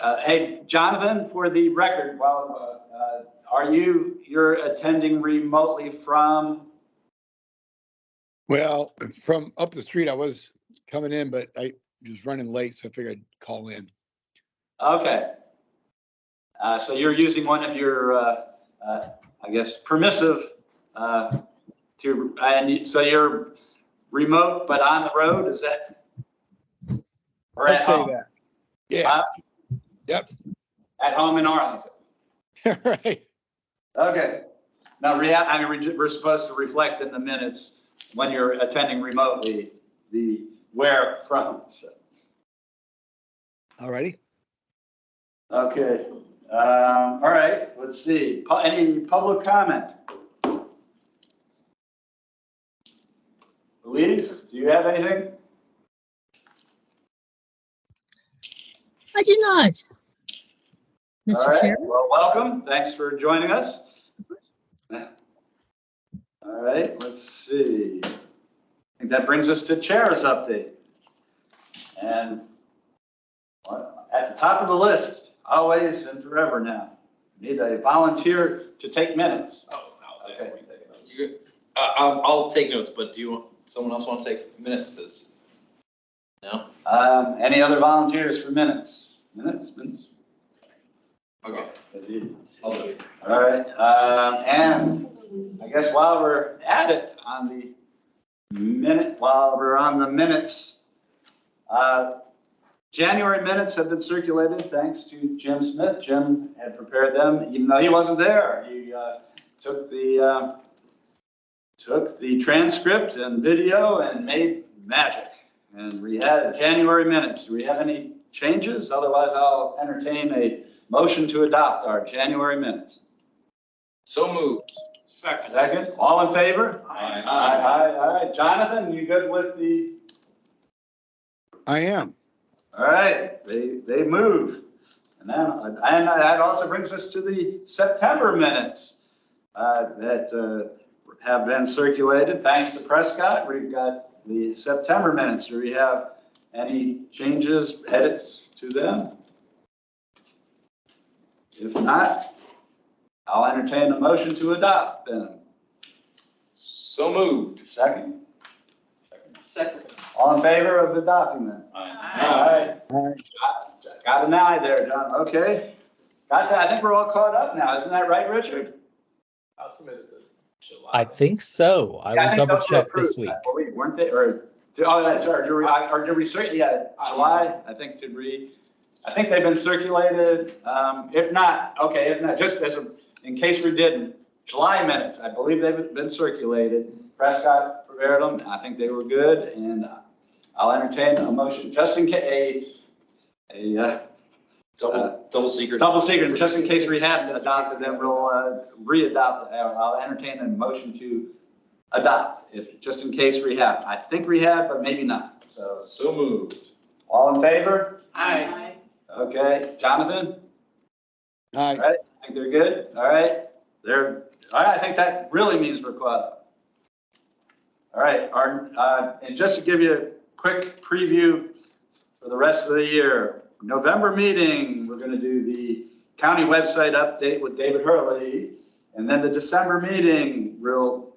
Hey, Jonathan, for the record, you're attending remotely from? Well, from up the street, I was coming in, but I was running late, so I figured I'd call in. Okay. So you're using one of your, I guess, permissive, and so you're remote but on the road, is that? Or at home? That. Yeah. Yep. At home in Arlington. Right. Okay. Now, we're supposed to reflect in the minutes when you're attending remotely the where from. So. All righty. Okay. All right. Let's see. Any public comment? Louise, do you have anything? I do not. Mr. All right. Chairman. Well, welcome. Thanks for joining us. All right. Let's see. I think that brings us to chair's update. And at the top of the list, always and forever now, we need a volunteer to take minutes. Oh, no, okay. You good? I'll take notes, but do you want someone else want to take minutes? Because no. Any other volunteers for minutes? Minutes. Okay. I'll do it. All right. And I guess while we're at it on the minutes, January minutes have been circulated thanks to Jim Smith. Jim had prepared them, even though he wasn't there. He took the transcript and video and made magic. And we had January minutes. Do we have any changes? Otherwise, I'll entertain a motion to adopt our January minutes. So moved. Second. All in favor? Aye. Aye. Jonathan, you good with the? I am. All right, they move. And that also brings us to the September minutes that have been circulated. Thanks to Prescott, we've got the September minutes. Do we have any changes, edits to them? If not, I'll entertain a motion to adopt them. So moved. Second. Second. All in favor of adopting them? Aye. All right. Got an eye there, John. Okay. Got that. I think we're all caught up now. Isn't that right, Richard? I'll submit it to July. I think so. I will double check this week. I believe, weren't they? Or sorry. Did we circulate? Yeah, July. I think I think they've been circulated. If not, okay. If not, just in case we didn't, July minutes. I believe they've been circulated. Prescott prepared them. I think they were good, and I'll entertain a motion just in case Double secret. Double secret, just in case we hadn't adopted them, we'll re-adopt. I'll entertain a motion to adopt, just in case we have. I think we have, but maybe not. So moved. All in favor? Aye. Okay, Jonathan? Aye. All right, I think they're good. All right, all right. I think that really means we're caught up. All right, and just to give you a quick preview for the rest of the year, November meeting, we're going to do the county website update with David Hurley. And then the December meeting, we'll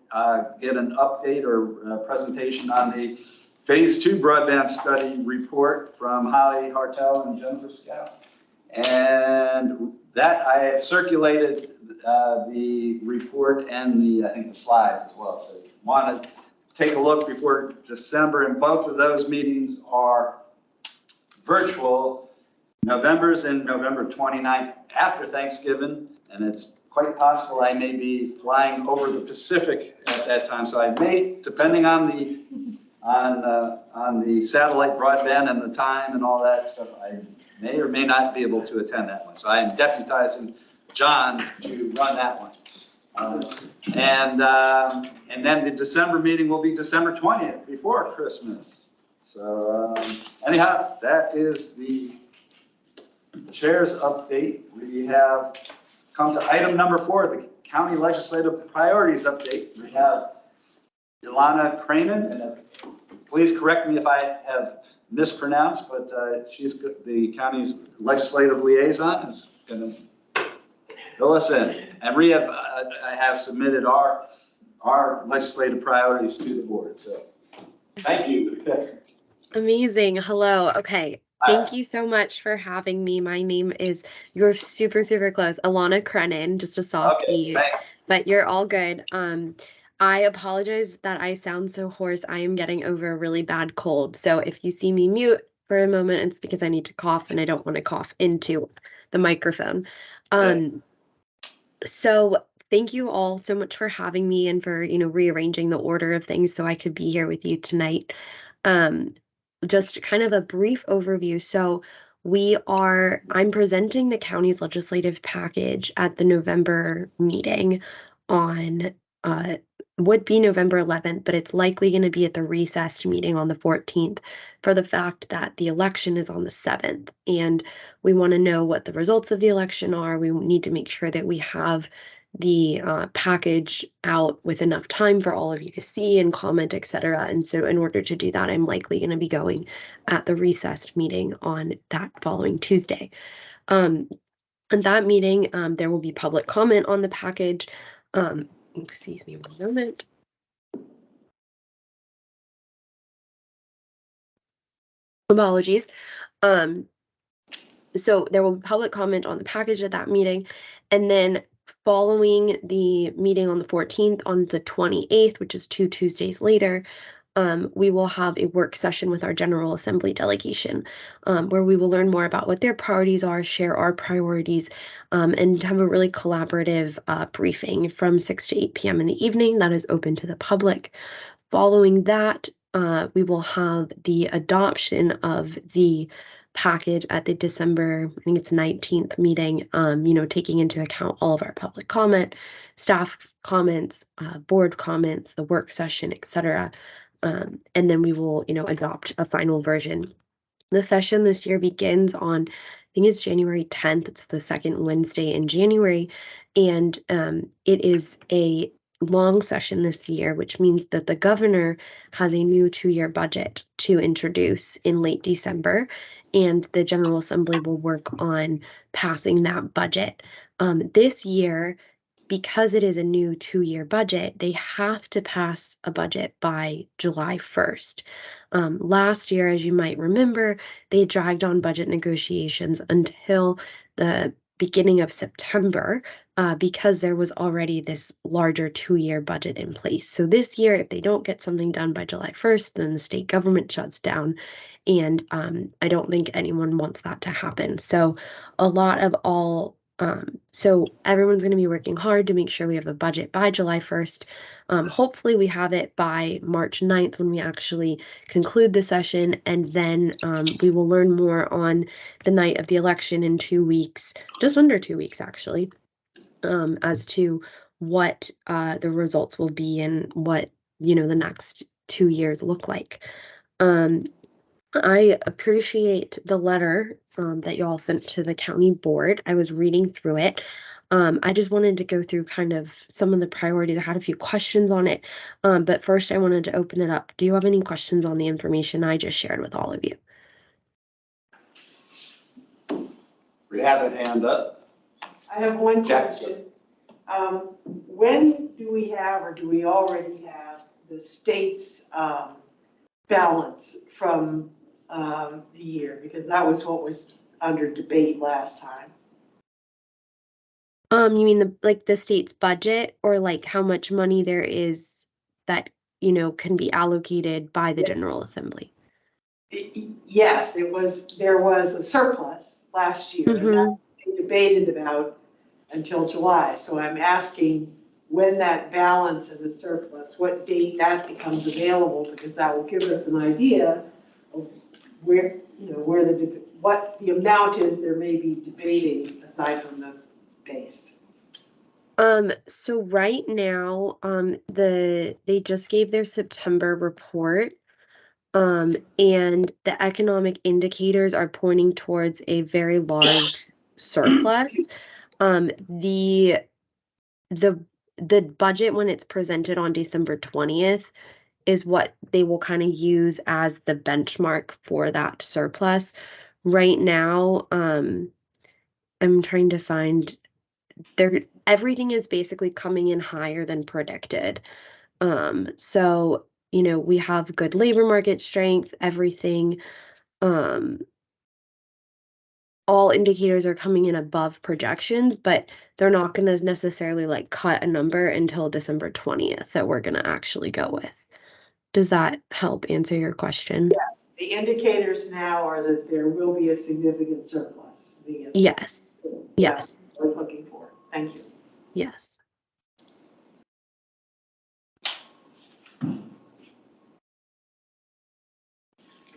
get an update or presentation on the Phase 2 broadband study report from Holly Hartel and Jennifer Scout. And that I have circulated the report and I think the slides as well. So if you want to take a look before December, and both of those meetings are virtual. November's in November 29th after Thanksgiving, and it's quite possible I may be flying over the Pacific at that time. So I may, depending on the satellite broadband and the time and all that stuff, I may or may not be able to attend that one. So I am deputizing John to run that one. And then the December meeting will be December 20th, before Christmas. So anyhow, that is the chair's update. We have come to item number 4, the county legislative priorities update. We have Ilana Cranen, and please correct me if I have mispronounced, but she's the county's legislative liaison, is going to fill us in. And we have, I have submitted our legislative priorities to the board. So thank you. Amazing. Hello. Okay. Thank you so much for having me. My name is, you're super, super close, Alana Crennan, just a soft E, but you're all good. I apologize that I sound so hoarse. I am getting over a really bad cold. So if you see me mute for a moment, it's because I need to cough and I don't want to cough into the microphone. So thank you all so much for having me and for, rearranging the order of things so I could be here with you tonight. Just kind of a brief overview. So I'm presenting the county's legislative package at the November meeting on, would be November 11th, but it's likely going to be at the recessed meeting on the 14th for the fact that the election is on the 7th. And we want to know what the results of the election are. We need to make sure that we have the package out with enough time for all of you to see and comment, etc. And so in order to do that, I'm likely going to be going at the recessed meeting on that following Tuesday. At that meeting, there will be public comment on the package. Excuse me one moment. Apologies. So there will be public comment on the package at that meeting, and then following the meeting on the 14th, on the 28th, which is 2 Tuesdays later, we will have a work session with our General Assembly delegation, where we will learn more about what their priorities are, share our priorities, and have a really collaborative briefing from 6 to 8 p.m. in the evening that is open to the public. Following that, we will have the adoption of the package at the December, I think it's 19th meeting, taking into account all of our public comment, staff comments, board comments, the work session, etc. And then we will, adopt a final version. The session this year begins on, I think it's January 10th. It's the second Wednesday in January. And it is a long session this year, which means that the governor has a new 2-year budget to introduce in late December, and the General Assembly will work on passing that budget. This year, because it is a new 2-year budget, they have to pass a budget by July 1st. Last year, as you might remember, they dragged on budget negotiations until the beginning of September because there was already this larger 2-year budget in place. So this year, if they don't get something done by July 1st, then the state government shuts down. And I don't think anyone wants that to happen. So so everyone's going to be working hard to make sure we have a budget by July 1st. Hopefully we have it by March 9th when we actually conclude the session, and then we will learn more on the night of the election in 2 weeks, just under 2 weeks actually, as to what the results will be and what, the next 2 years look like. I appreciate the letter that you all sent to the county board. I was reading through it. I just wanted to go through kind of some of the priorities. I had a few questions on it, but first I wanted to open it up. Do you have any questions on the information I just shared with all of you? We have a hand up. I have one Jack. question. When do we have, or do we already have, the state's balance from the year? Because that was what was under debate last time. You mean the state's budget, or like how much money there is that, can be allocated by the General Assembly? Yes, there was a surplus last year. Mm-hmm. That they debated about until July. So I'm asking when that balance of the surplus, what date that becomes available, because that will give us an idea of where, what the amount is there may be debating aside from the base. So right now, they just gave their September report, and the economic indicators are pointing towards a very large surplus. The budget, when it's presented on December 20th, is what they will kind of use as the benchmark for that surplus. Right now, I'm trying to find everything is basically coming in higher than predicted. So, we have good labor market strength, everything, all indicators are coming in above projections, but they're not going to necessarily like cut a number until December 20th that we're going to actually go with. Does that help answer your question? Yes, the indicators now are that there will be a significant surplus. is the answer. Yes. Yeah, Yes. I was looking for it. Thank you. Yes. I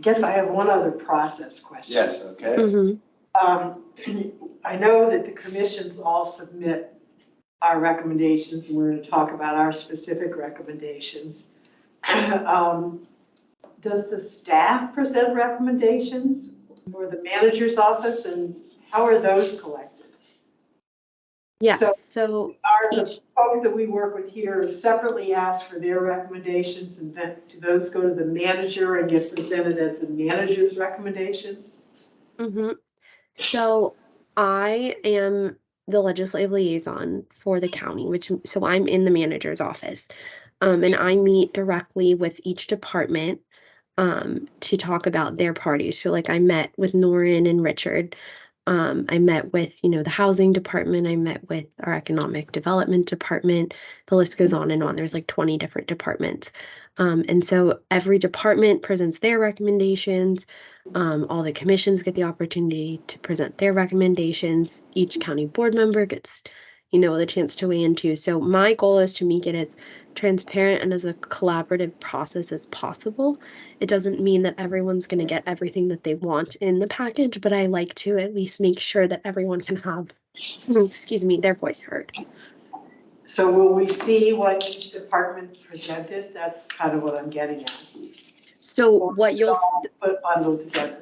guess I have one other process question. Yes, okay. Mm-hmm. I know that the commissions all submit our recommendations, and we're going to talk about our specific recommendations. Does the staff present recommendations or the manager's office, and how are those collected? Yes. So Are the each folks that we work with here separately ask for their recommendations, and then do those go to the manager and get presented as the manager's recommendations? Mm-hmm. So I am the legislative liaison for the county, so I'm in the manager's office. And I meet directly with each department to talk about their parties. So like I met with Norrin and Richard. I met with, the housing department. I met with our economic development department. The list goes on and on. There's like 20 different departments. And so every department presents their recommendations. All the commissions get the opportunity to present their recommendations. Each county board member gets, the chance to weigh in too. So my goal is to make it as transparent and as a collaborative process as possible. It doesn't mean that everyone's going to get everything that they want in the package, but I like to at least make sure that everyone can have, their voice heard. So will we see what each department presented? That's kind of what I'm getting at. So Or what is it you'll all put bundled together?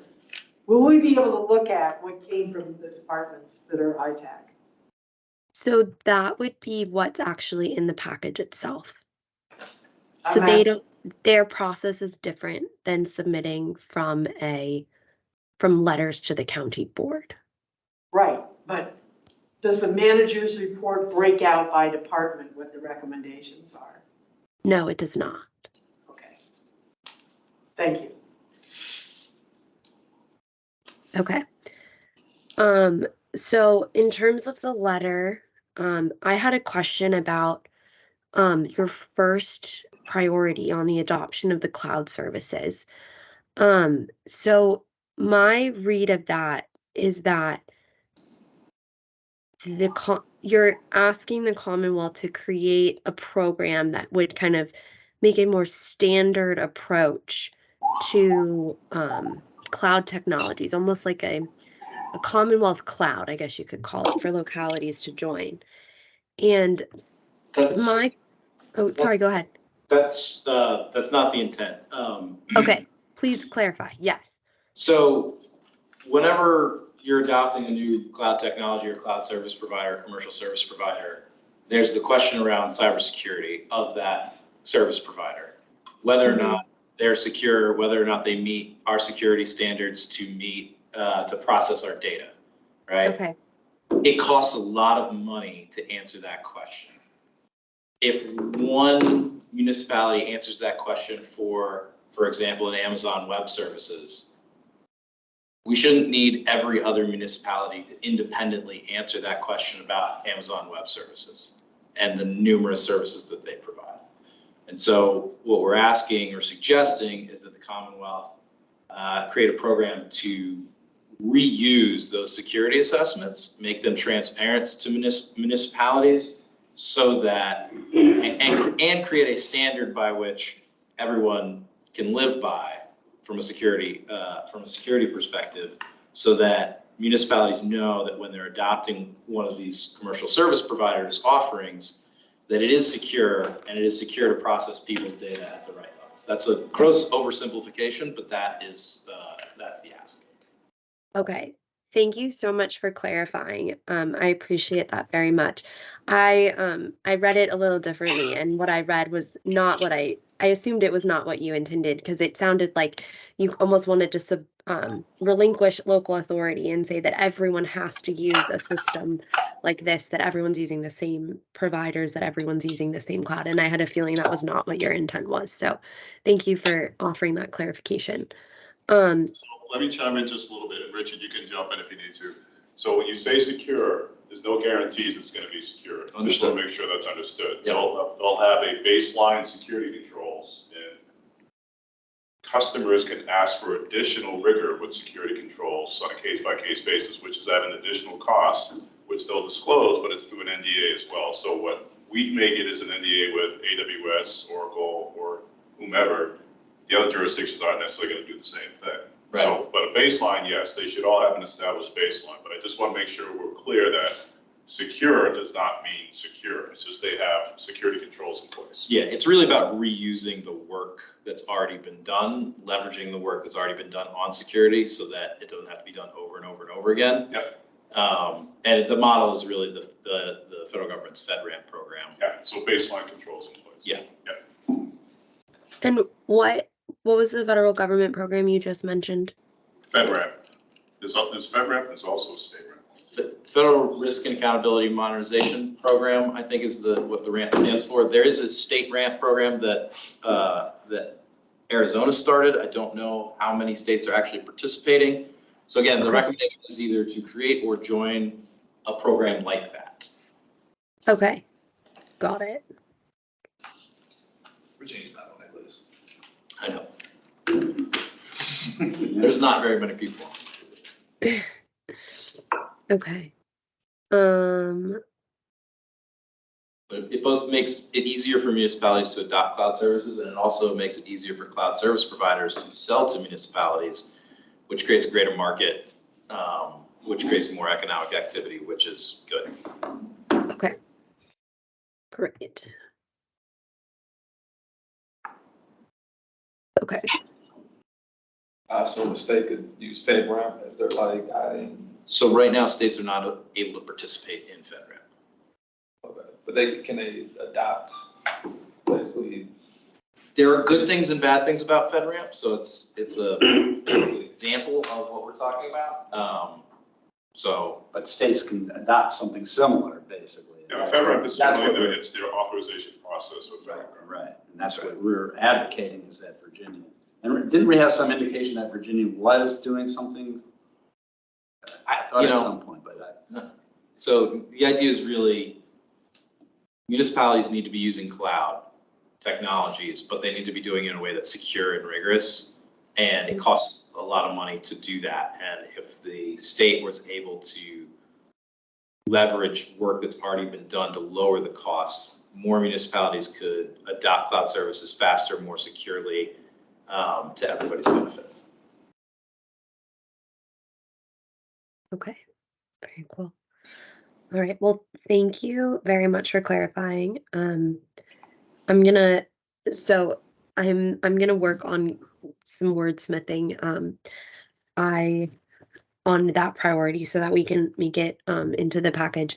Will we be able to look at what came from the departments that are ITAC? So that would be what's actually in the package itself. So I'm they asking- don't, their process is different than submitting from letters to the county board. Right, but does the manager's report break out by department what the recommendations are? No, it does not. Okay. Thank you. Okay. So in terms of the letter, I had a question about your first priority on the adoption of the cloud services. So my read of that is that you're asking the Commonwealth to create a program that would kind of make a more standard approach to cloud technologies, almost like a Commonwealth cloud, I guess you could call it, for localities to join. And sorry, go ahead. That's not the intent. Okay, please clarify. Yes. So whenever you're adopting a new cloud technology or cloud service provider, commercial service provider, there's the question around cybersecurity of that service provider, whether or not they're secure, whether or not they meet our security standards to process our data, right? Okay. It costs a lot of money to answer that question. If one municipality answers that question for example, in Amazon Web Services, we shouldn't need every other municipality to independently answer that question about Amazon Web Services and the numerous services that they provide. And so what we're asking or suggesting is that the Commonwealth create a program to reuse those security assessments, make them transparent to municipalities so that, and create a standard by which everyone can live by from a security perspective, so that municipalities know that when they're adopting one of these commercial service providers offerings, that it is secure and it is secure to process people's data at the right levels. That's a gross oversimplification, but that's the ask. Okay. Thank you so much for clarifying. I appreciate that very much. I read it a little differently, and what I read was not what I I assumed it was not what you intended because it sounded like you almost wanted to relinquish local authority and say that everyone has to use a system like this, that everyone's using the same providers, that everyone's using the same cloud. And I had a feeling that was not what your intent was. So thank you for offering that clarification. So let me chime in just a little bit, and Richard, you can jump in if you need to. So when you say secure, there's no guarantees it's going to be secure. Just Understood. want to make sure that's understood. Yep. They'll have a baseline security controls, and customers can ask for additional rigor with security controls on a case-by-case basis, which is at an additional cost, which they'll disclose, but it's through an NDA as well. So what we make it is an NDA with AWS, Oracle, or whomever. The other jurisdictions aren't necessarily going to do the same thing. Right. So, but a baseline, yes, they should all have an established baseline. But I just want to make sure we're clear that secure does not mean secure. It's just they have security controls in place. Yeah, it's really about reusing the work that's already been done, leveraging the work that's already been done on security so that it doesn't have to be done over and over and over again. Yep. And the model is really the federal government's FedRAMP program. Yeah, so baseline controls in place. Yeah. Yeah. And what was the federal government program you just mentioned? FedRAMP. There's FedRAMP, there's also state RAMP. Federal Risk and Accountability Modernization Program, I think is what the RAMP stands for. There is a state RAMP program that Arizona started. I don't know how many states are actually participating. So again, the recommendation is either to create or join a program like that. Okay, got it. Virginia's not on that list. I know. There's not very many people. Okay. But it both makes it easier for municipalities to adopt cloud services, and it also makes it easier for cloud service providers to sell to municipalities, which creates a greater market, which creates more economic activity, which is good. Okay. Great. Okay. So the state could use FedRAMP as their like guiding, So right now, states are not able to participate in FedRAMP. but can they adopt basically? There are good things and bad things about FedRAMP, so it's an example of what we're talking about. But states can adopt something similar, basically. Yeah, FedRAMP is That's generally what it's their authorization process with FedRAMP. Right, and that's what we're advocating is that Virginia. And didn't we have some indication that Virginia was doing something? I thought at some point, but So the idea is really municipalities need to be using cloud technologies, but they need to be doing it in a way that's secure and rigorous. And it costs a lot of money to do that. And if the state was able to leverage work that's already been done to lower the costs, more municipalities could adopt cloud services faster, more securely, to everybody's benefit. Okay. Very cool. All right. Well, thank you very much for clarifying. I'm gonna work on some wordsmithing on that priority so that we can make it into the package.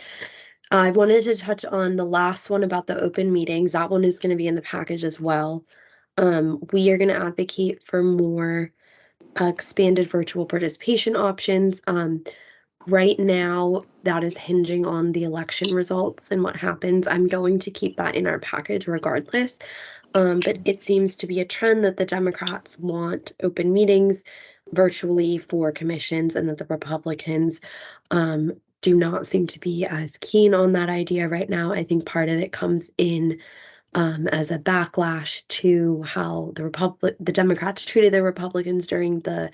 I wanted to touch on the last one about the open meetings. That one is going to be in the package as well. We are going to advocate for more expanded virtual participation options. Right now, that is hinging on the election results and what happens. I'm going to keep that in our package regardless. But it seems to be a trend that the Democrats want open meetings virtually for commissions, and that the Republicans do not seem to be as keen on that idea right now. I think part of it comes in as a backlash to how the Democrats treated the Republicans during the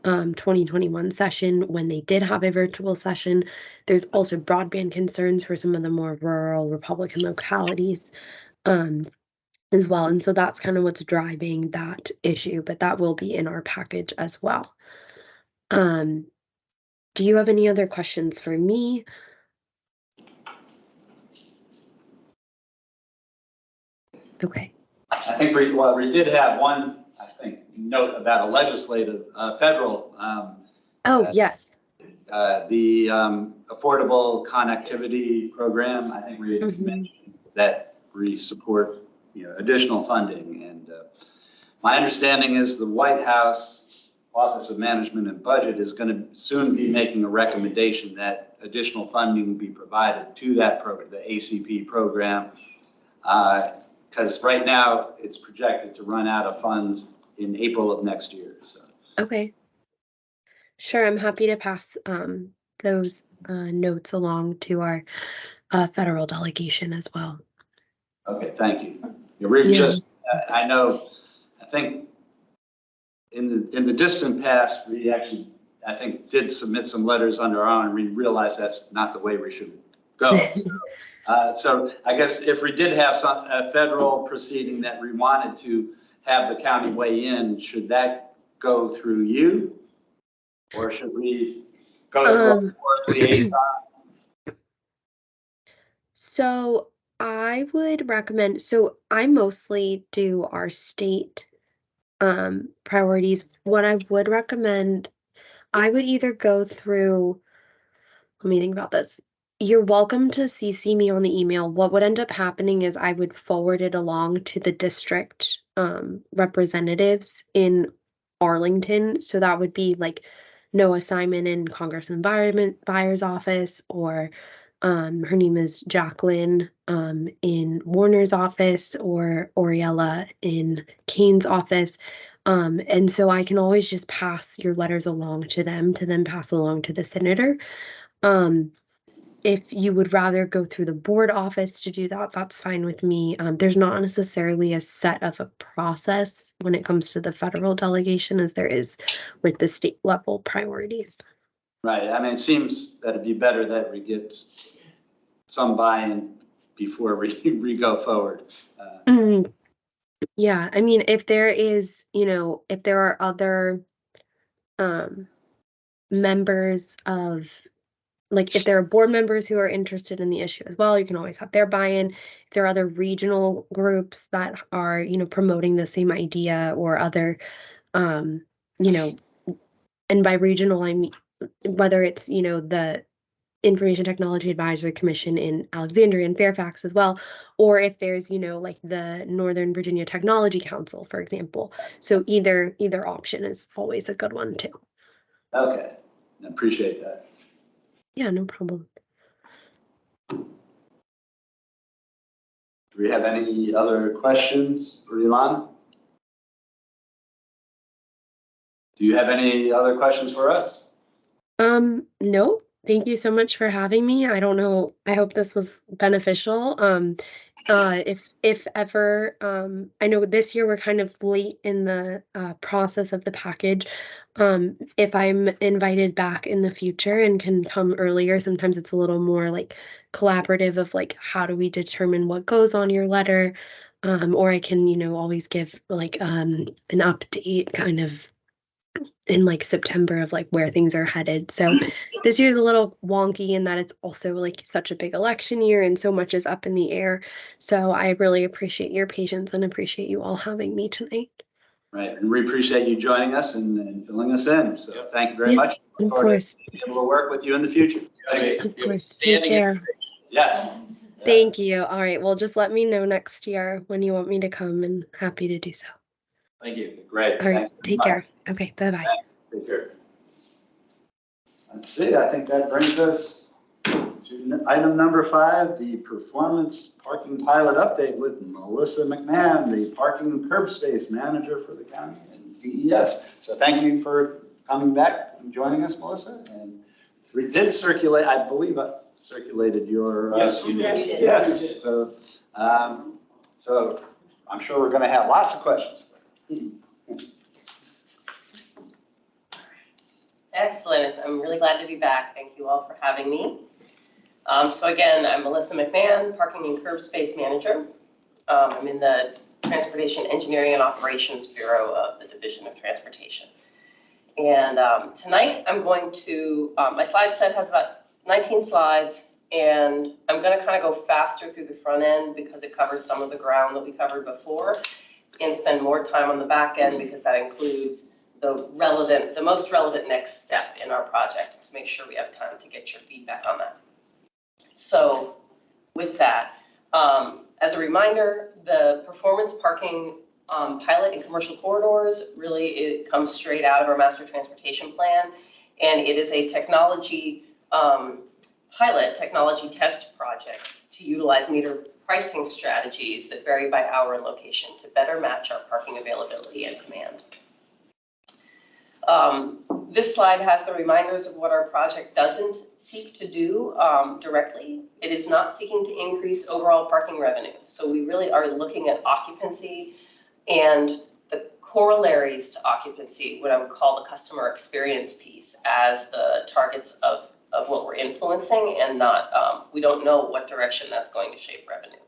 2021 session when they did have a virtual session. There's also broadband concerns for some of the more rural Republican localities as well. And so that's kind of what's driving that issue, but that will be in our package as well. Do you have any other questions for me? Okay. I think we did have one, I think, note about a legislative, federal. Yes. The Affordable Connectivity Program, I think we mentioned that we support additional funding. And my understanding is the White House Office of Management and Budget is going to soon be making a recommendation that additional funding be provided to that program, the ACP program, because right now it's projected to run out of funds in April of next year. So. Okay. Sure, I'm happy to pass those notes along to our federal delegation as well. Okay, thank you. We've just, I know, I think in the distant past, we actually, I think, did submit some letters under our own, and we realized that's not the way we should go. So I guess if we did have a federal proceeding that we wanted to have the county weigh in, should that go through you? Or should we go through a liaison? So I would recommend, so I mostly do our state priorities. What I would recommend, I would either go through, let me think about this. You're welcome to CC me on the email. What would end up happening is I would forward it along to the district representatives in Arlington. So that would be like Noah Simon in Congressman Byers' office, or her name is Jacqueline in Warner's office, or Oriella in Kane's office. And so I can always just pass your letters along to them to then pass along to the senator. If you would rather go through the board office to do that, that's fine with me. There's not necessarily a set of a process when it comes to the federal delegation as there is with the state level priorities. Right. I mean, it seems that it'd be better that we get some buy-in before we go forward. Yeah, I mean, if there is, if there are other members of, like, if there are board members who are interested in the issue as well, you can always have their buy-in. If there are other regional groups that are, promoting the same idea, or other, and by regional, I mean, whether it's, the Information Technology Advisory Commission in Alexandria and Fairfax as well, or if there's, like the Northern Virginia Technology Council, for example. So either option is always a good one too. Okay, I appreciate that. Yeah, no problem. Do we have any other questions for Elon? Do you have any other questions for us? No. Thank you so much for having me. I don't know, I hope this was beneficial. If ever, I know this year we're kind of late in the process of the package. If I'm invited back in the future and can come earlier, sometimes it's a little more like collaborative of like, how do we determine what goes on your letter? Or I can, always give like an update kind of in like September of like where things are headed. So this year's a little wonky in that it's also like such a big election year and so much is up in the air. So I really appreciate your patience and appreciate you all having me tonight. Right, and we appreciate you joining us and filling us in. So thank you very much. Of course. Be able to work with you in the future. Of course. Take care. Yes. Thank you. All right. Well, just let me know next year when you want me to come, and happy to do so. Thank you. Great. All right. Take care. Okay. Bye-bye. Take care. Let's see, I think that brings us to item number 5, the performance parking pilot update with Melissa McMahon, the parking and curb space manager for the county and DES. So thank you for coming back and joining us, Melissa. And we did circulate, I believe I circulated your. Yes, you did. Yes. So, so I'm sure we're going to have lots of questions. Excellent. I'm really glad to be back. Thank you all for having me. So again, I'm Melissa McMahon, Parking and Curb Space Manager. I'm in the Transportation Engineering and Operations Bureau of the Division of Transportation. And tonight I'm going to, my slide set has about 19 slides, and I'm going to kind of go faster through the front end because it covers some of the ground that we covered before, and spend more time on the back end because that includes the most relevant next step in our project to make sure we have time to get your feedback on that. So with that, As a reminder, the performance parking pilot in commercial corridors, really it comes straight out of our master transportation plan. And it is a technology pilot, technology test project to utilize meter pricing strategies that vary by hour and location to better match our parking availability and demand. This slide has the reminders of what our project doesn't seek to do directly. It is not seeking to increase overall parking revenue. So we really are looking at occupancy and the corollaries to occupancy, what I would call the customer experience piece, as the targets of what we're influencing, and not, we don't know what direction that's going to shape revenue.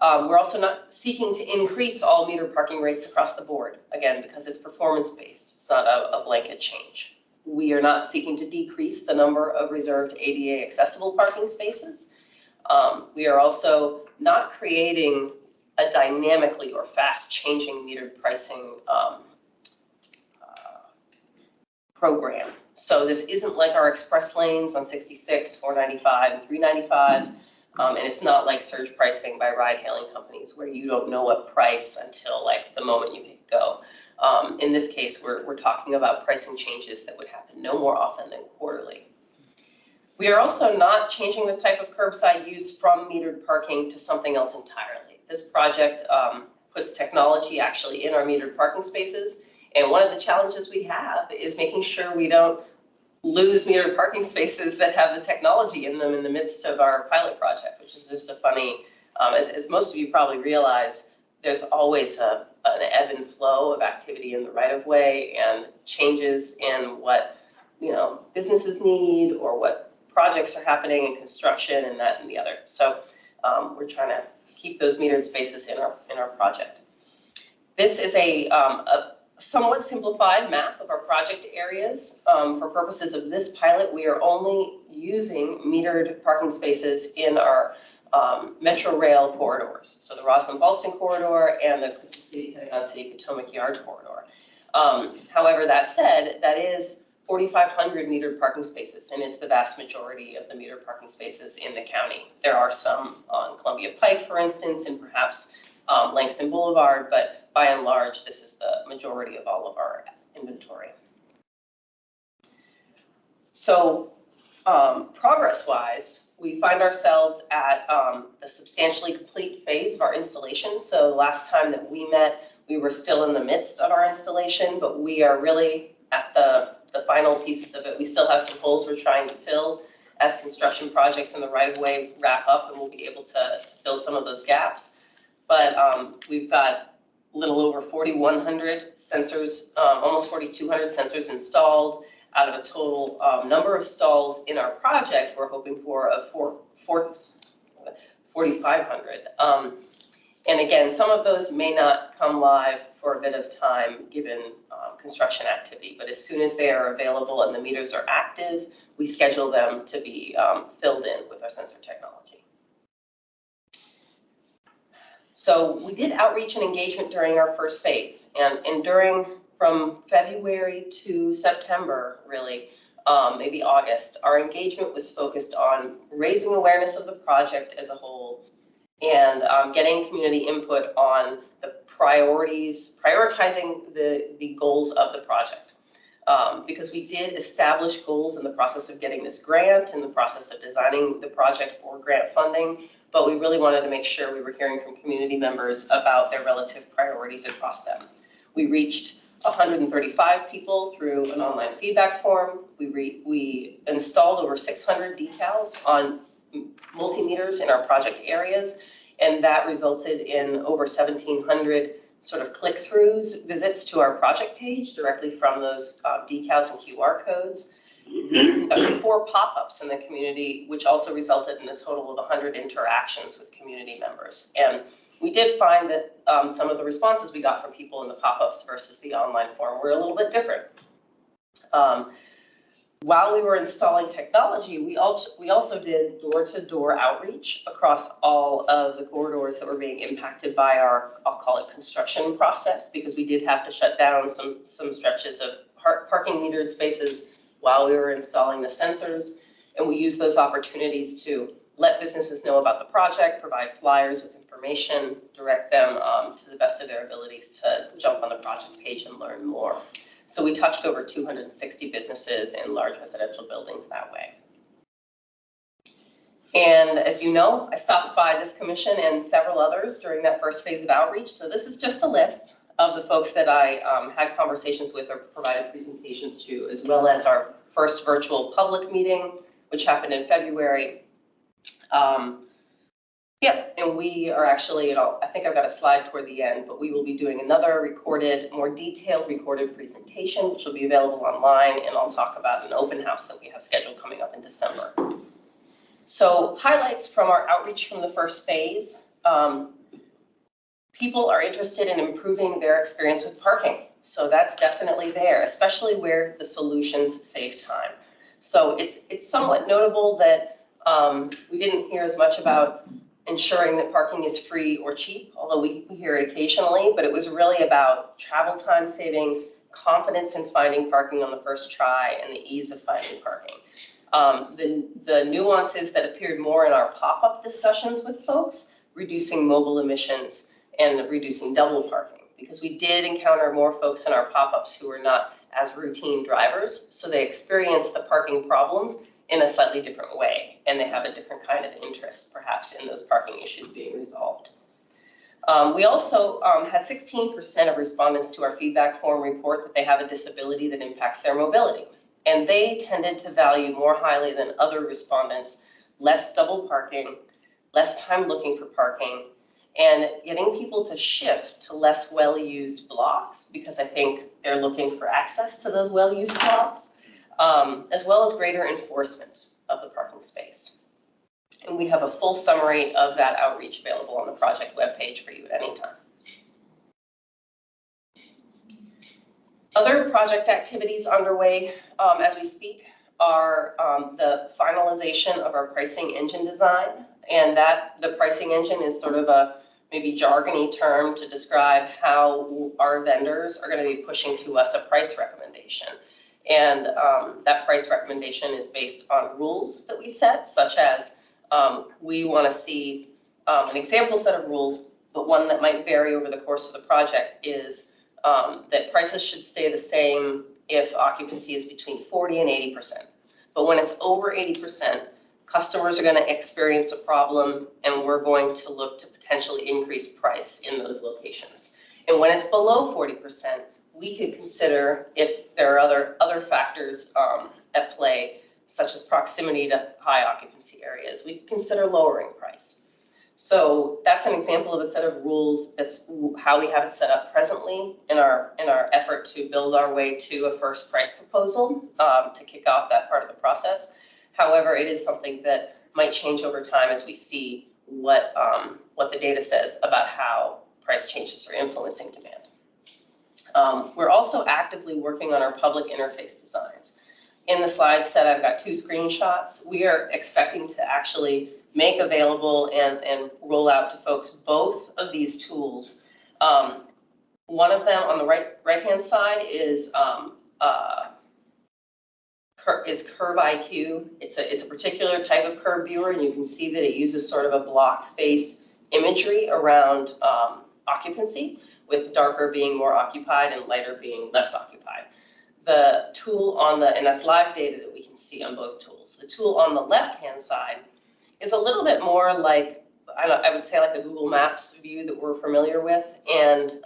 We're also not seeking to increase all meter parking rates across the board, again, because it's performance-based. It's not a blanket change. We are not seeking to decrease the number of reserved ADA accessible parking spaces. We are also not creating a dynamically or fast-changing metered pricing program. So this isn't like our express lanes on 66, 495, and 395. And it's not like surge pricing by ride-hailing companies where you don't know what price until like the moment you hit go. In this case, we're talking about pricing changes that would happen no more often than quarterly. We are also not changing the type of curbside use from metered parking to something else entirely. This project puts technology actually in our metered parking spaces. And one of the challenges we have is making sure we don't lose metered parking spaces that have the technology in them in the midst of our pilot project, which is just a funny, as most of you probably realize, there's always an ebb and flow of activity in the right of way and changes in what, businesses need or what projects are happening in construction and that and the other. So we're trying to keep those metered spaces in our project. This is a somewhat simplified map of our project areas. For purposes of this pilot, we are only using metered parking spaces in our Metro Rail corridors. So the Roslyn-Ballston corridor and the Crystal City-Pentagon City-Potomac Yard corridor. However, that said, that is 4,500 metered parking spaces, and it's the vast majority of the metered parking spaces in the county. There are some on Columbia Pike, for instance, and perhaps Langston Boulevard, but by and large, this is the majority of all of our inventory. So progress-wise, we find ourselves at the substantially complete phase of our installation. So the last time that we met, we were still in the midst of our installation, but we are really at the final pieces of it. We still have some holes we're trying to fill as construction projects in the right-of-way wrap up, and we'll be able to fill some of those gaps. But we've got a little over 4,100 sensors, almost 4,200 sensors installed out of a total number of stalls in our project. We're hoping for a 4,500. And again, some of those may not come live for a bit of time given construction activity, but as soon as they are available and the meters are active, we schedule them to be filled in with our sensor technology. So we did outreach and engagement during our first phase, and during from February to September, really, maybe August, our engagement was focused on raising awareness of the project as a whole and getting community input on the prioritizing the goals of the project. Because we did establish goals in the process of getting this grant, in the process of designing the project for grant funding, but we really wanted to make sure we were hearing from community members about their relative priorities across them. We reached 135 people through an online feedback form. We installed over 600 decals on multimeters in our project areas, and that resulted in over 1,700 sort of click-throughs, visits to our project page directly from those decals and QR codes. We conducted 4 pop-ups in the community, which also resulted in a total of 100 interactions with community members. And we did find that some of the responses we got from people in the pop-ups versus the online form were a little bit different. While we were installing technology, we also did door-to-door outreach across all of the corridors that were being impacted by our, I'll call it, construction process, because we did have to shut down some stretches of parking metered spaces while we were installing the sensors. And we used those opportunities to let businesses know about the project, provide flyers with information, direct them to the best of their abilities to jump on the project page and learn more. So we touched over 260 businesses in large residential buildings that way. And as you know, I stopped by this commission and several others during that first phase of outreach. So this is just a list of the folks that I had conversations with or provided presentations to, as well as our first virtual public meeting, which happened in February. And we are actually, I think I've got a slide toward the end, but we will be doing another recorded, more detailed recorded presentation, which will be available online, and I'll talk about an open house that we have scheduled coming up in December. So highlights from our outreach from the first phase. People are interested in improving their experience with parking. So that's definitely there, especially where the solutions save time. So it's somewhat notable that we didn't hear as much about ensuring that parking is free or cheap, although we hear it occasionally, but it was really about travel time savings, confidence in finding parking on the first try, and the ease of finding parking. The nuances that appeared more in our pop-up discussions with folks, reducing mobile emissions and reducing double parking, because we did encounter more folks in our pop-ups who were not as routine drivers, so they experience the parking problems in a slightly different way, and they have a different kind of interest, perhaps, in those parking issues being resolved. We also had 16% of respondents to our feedback form report that they have a disability that impacts their mobility, and they tended to value more highly than other respondents less double parking, less time looking for parking, and getting people to shift to less well-used blocks, because I think they're looking for access to those well-used blocks, as well as greater enforcement of the parking space. And we have a full summary of that outreach available on the project webpage for you at any time. Other project activities underway as we speak are the finalization of our pricing engine design, and that the pricing engine is sort of a maybe jargony term to describe how our vendors are going to be pushing to us a price recommendation. And that price recommendation is based on rules that we set, such as we want to see an example set of rules, but one that might vary over the course of the project is that prices should stay the same if occupancy is between 40 and 80%. But when it's over 80%, customers are going to experience a problem, and we're going to look to potentially increase price in those locations. And when it's below 40%, we could consider, if there are other factors at play, such as proximity to high occupancy areas, we could consider lowering price. So that's an example of a set of rules. That's how we have it set up presently in our effort to build our way to a first price proposal to kick off that part of the process. However, it is something that might change over time as we see what the data says about how price changes are influencing demand. We're also actively working on our public interface designs. In the slide set, I've got 2 screenshots. We are expecting to actually make available and roll out to folks both of these tools. One of them on the right-hand side is Curb IQ. It's a particular type of curb viewer, and you can see that it uses sort of a block face imagery around occupancy, with darker being more occupied and lighter being less occupied. The tool and that's live data that we can see on both tools. The tool on the left-hand side is a little bit more like, I would say like a Google Maps view that we're familiar with. And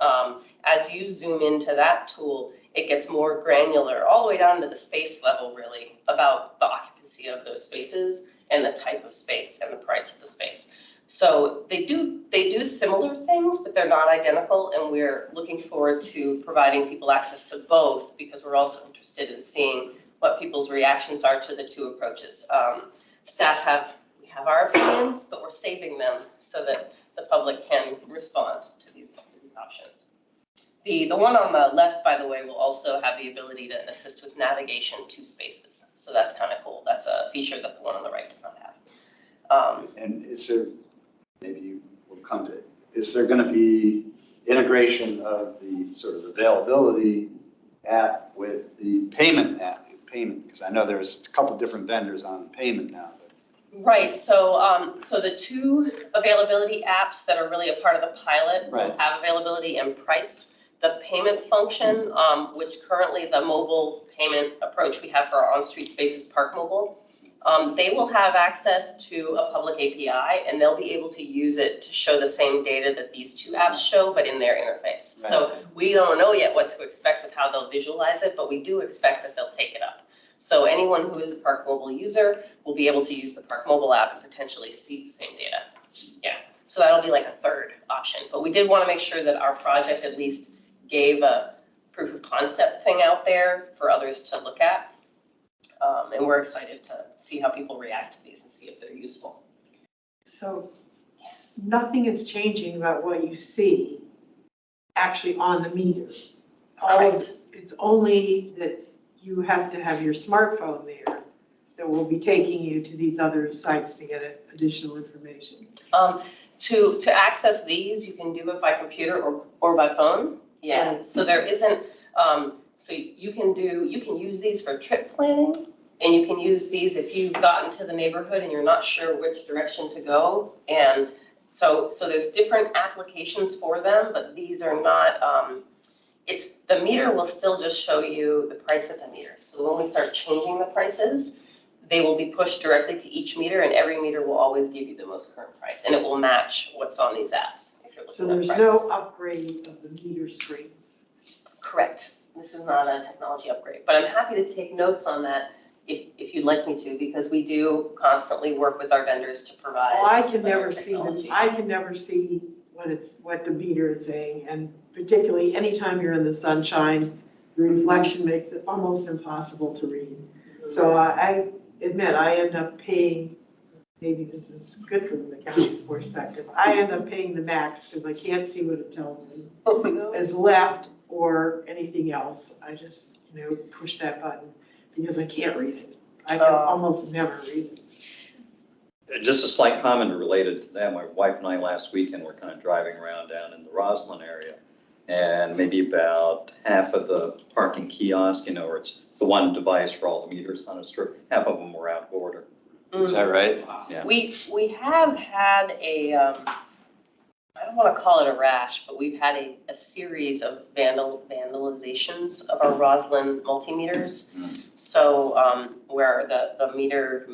as you zoom into that tool, it gets more granular, all the way down to the space level, really, about the occupancy of those spaces and the type of space and the price of the space. So they do similar things, but they're not identical, and we're looking forward to providing people access to both, because we're also interested in seeing what people's reactions are to the 2 approaches. We have our opinions, but we're saving them so that the public can respond to these options. The one on the left, by the way, will also have the ability to assist with navigation to spaces. So that's kind of cool. That's a feature that the one on the right does not have. And is there, maybe you will come to it, is there going to be integration of the sort of availability app with the payment app? Because I know there's a couple different vendors on payment now, but Right, so the two availability apps that are really a part of the pilot will Right. have availability and price. The payment function, which currently the mobile payment approach we have for our on-street spaces, Park Mobile, they will have access to a public API and they'll be able to use it to show the same data that these two apps show, but in their interface. So we don't know yet what to expect with how they'll visualize it, but we do expect that they'll take it up. So anyone who is a Park Mobile user will be able to use the Park Mobile app and potentially see the same data. Yeah, so that'll be like a third option. But we did want to make sure that our project at least gave a proof of concept thing out there for others to look at. And we're excited to see how people react to these and see if they're useful. So nothing is changing about what you see actually on the meter. It's only that you have to have your smartphone there that will be taking you to these other sites to get additional information. To access these, you can do it by computer or by phone. Yeah, Right. so there isn't, so you can use these for trip planning, and you can use these if you've gotten to the neighborhood and you're not sure which direction to go. And so there's different applications for them, but these are not, the meter will still just show you the price of the meter. So when we start changing the prices, they will be pushed directly to each meter, and every meter will always give you the most current price, and it will match what's on these apps if you're So looking at there's price. no upgrade of the meter screens. Correct. This is not a technology upgrade, but I'm happy to take notes on that if you'd like me to, because we do constantly work with our vendors to provide. Well, I can better never see technology. I can never see what the meter is saying, and particularly anytime you're in the sunshine, the reflection makes it almost impossible to read. So I admit, I end up paying, maybe this is good from the county's perspective, I end up paying the max because I can't see what it tells me is left or anything else. I just, push that button because I can't read it. I can almost never read it. Just a slight comment related to that. My wife and I last weekend were kind of driving around down in the Roslyn area, and maybe about half of the parking kiosks, where it's the one device for all the meters on a strip, half of them were out of order. Is that right? Yeah. We have had I don't want to call it a rash, but we've had a series of vandalizations of our Roslyn multimeters. So where the meter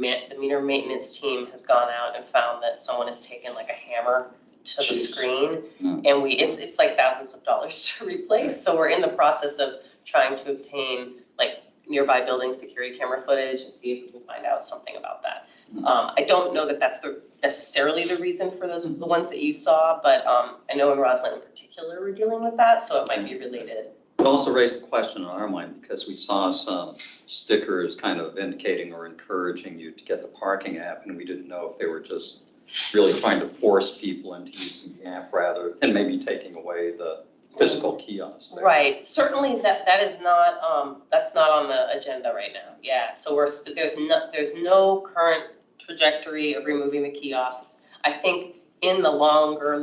maintenance team has gone out and found that someone has taken like a hammer to the screen, and it's like thousands of dollars to replace. So we're in the process of trying to obtain like nearby building security camera footage and see if we can find out something about that. I don't know that that's necessarily the reason for the ones that you saw, but I know in Roslyn in particular we're dealing with that, so it might be related. It also raised a question in our mind because we saw some stickers kind of indicating or encouraging you to get the parking app, and we didn't know if they were just really trying to force people into using the app rather than maybe taking away the physical kiosks there. Right, certainly that is not, that's not on the agenda right now. Yeah, so there's no current trajectory of removing the kiosks. I think in the longer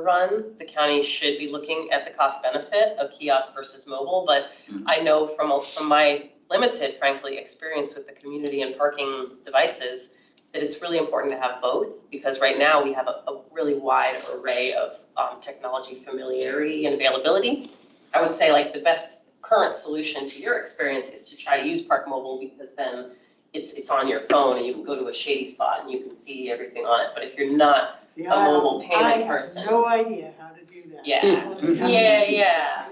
run, the county should be looking at the cost benefit of kiosks versus mobile, but I know from my limited, frankly, experience with the community and parking devices, that it's really important to have both, because right now we have a really wide array of technology familiarity and availability. I would say like the best current solution to your experience is to try to use Park Mobile, because then it's on your phone and you can go to a shady spot and you can see everything on it. But if you're not a mobile payment person. I have no idea how to do that. Yeah.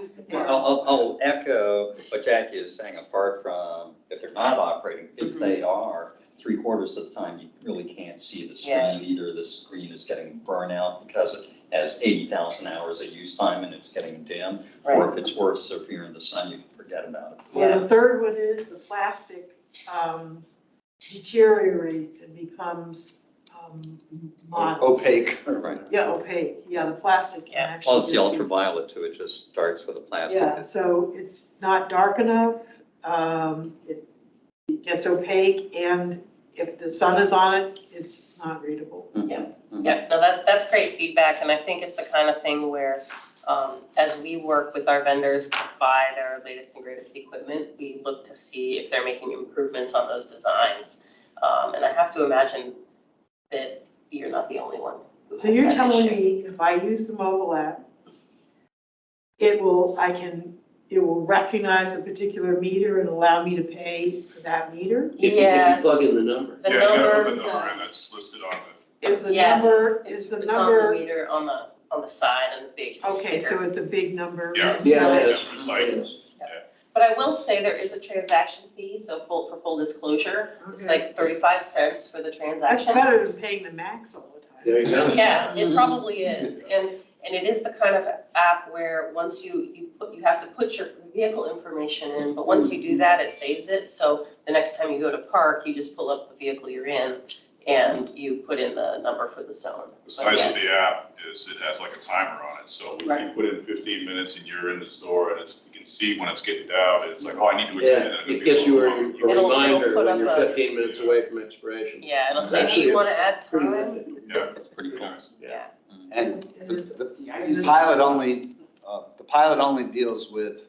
I'll echo what Jackie is saying, apart from if they're not operating, if they are, 3/4 of the time you really can't see the screen. Either the screen is getting burnout because it has 80,000 hours of use time and it's getting dim, or if it's worse, so if you're in the sun, you can forget about it. Well, the third one is the plastic deteriorates and becomes Opaque. Right. Yeah, opaque. Yeah, the plastic can actually. Well, it's the ultraviolet too. It just starts with the plastic. Yeah, so it's not dark enough. It gets opaque, and if the sun is on it, it's not readable. Yeah, no, that's great feedback, and I think it's the kind of thing where as we work with our vendors to buy their latest and greatest equipment, we look to see if they're making improvements on those designs. And I have to imagine that you're not the only one. who So has you're that telling issue. me if I use the mobile app, it will recognize a particular meter and allow me to pay for that meter? If Yeah. you plug in the number. The Yeah, you gotta number, put the number in that's listed on Is the Yeah, number, it's is the on the number, meter on the side and the big okay, so sticker. it's a big number? Yeah. Yeah, it the, is. it's like, It is. But I will say there is a transaction fee, so for full disclosure, it's Okay. like 35 cents for the That's transaction. better than paying the max all the time. There you go. Yeah, it probably is, and it is the kind of app where once you have to put your vehicle information in, but once you do that, it saves it, so the next time you go to park, you just pull up the vehicle you're in, and you put in the number for the zone. what's nice with the app is it has like a timer on it, so if you put in 15 minutes and you're in the store and you can see when it's getting down, it's like, oh, I need to Yeah, attend. and it gives you a It'll reminder put when up you're a- 15 minutes away from expiration. Yeah, it'll say, do Actually, you want to add Pretty time? good. Yeah. That's pretty cool. Yeah. And the pilot only deals with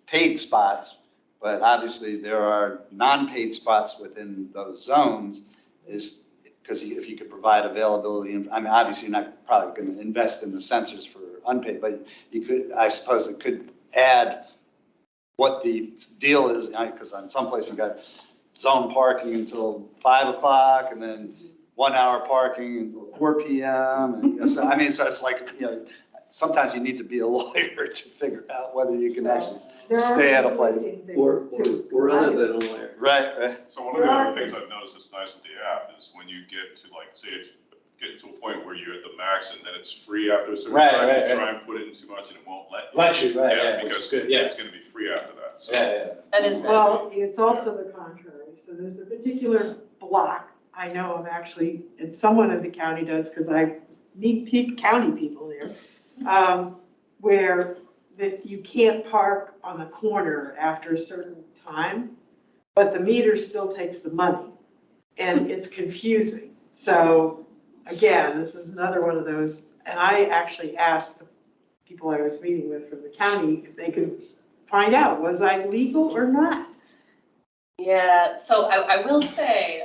paid spots, but obviously there are non-paid spots within those zones, is because if you could provide availability, I mean, obviously you're not probably going to invest in the sensors for unpaid, but you could, I suppose it could add what the deal is, because on some places you got zone parking until 5 o'clock and then 1 hour parking until 4 PM. And so, I mean, so it's like, sometimes you need to be a lawyer to figure out whether you can actually There are stay at a place. conflicting things, Or too. other than a lawyer. Right. So one of the other things I've noticed that's nice with the app is when you get to like, say it's getting to a point where you're at the max and then it's free after a certain Right, time, right, you right. try and put in too much and it won't let you. Let you, right, Yeah, yeah, which because is good, yeah. it's gonna be free after that, so. Yeah. That is nice. Well, it's also the contrary. So there's a particular block I know of actually, and someone in the county does, because I meet county people there, where that you can't park on the corner after a certain time, but the meter still takes the money. And it's confusing. So again, this is another one of those, and I actually asked the people I was meeting with from the county if they could find out, was I legal or not? Yeah, so I will say,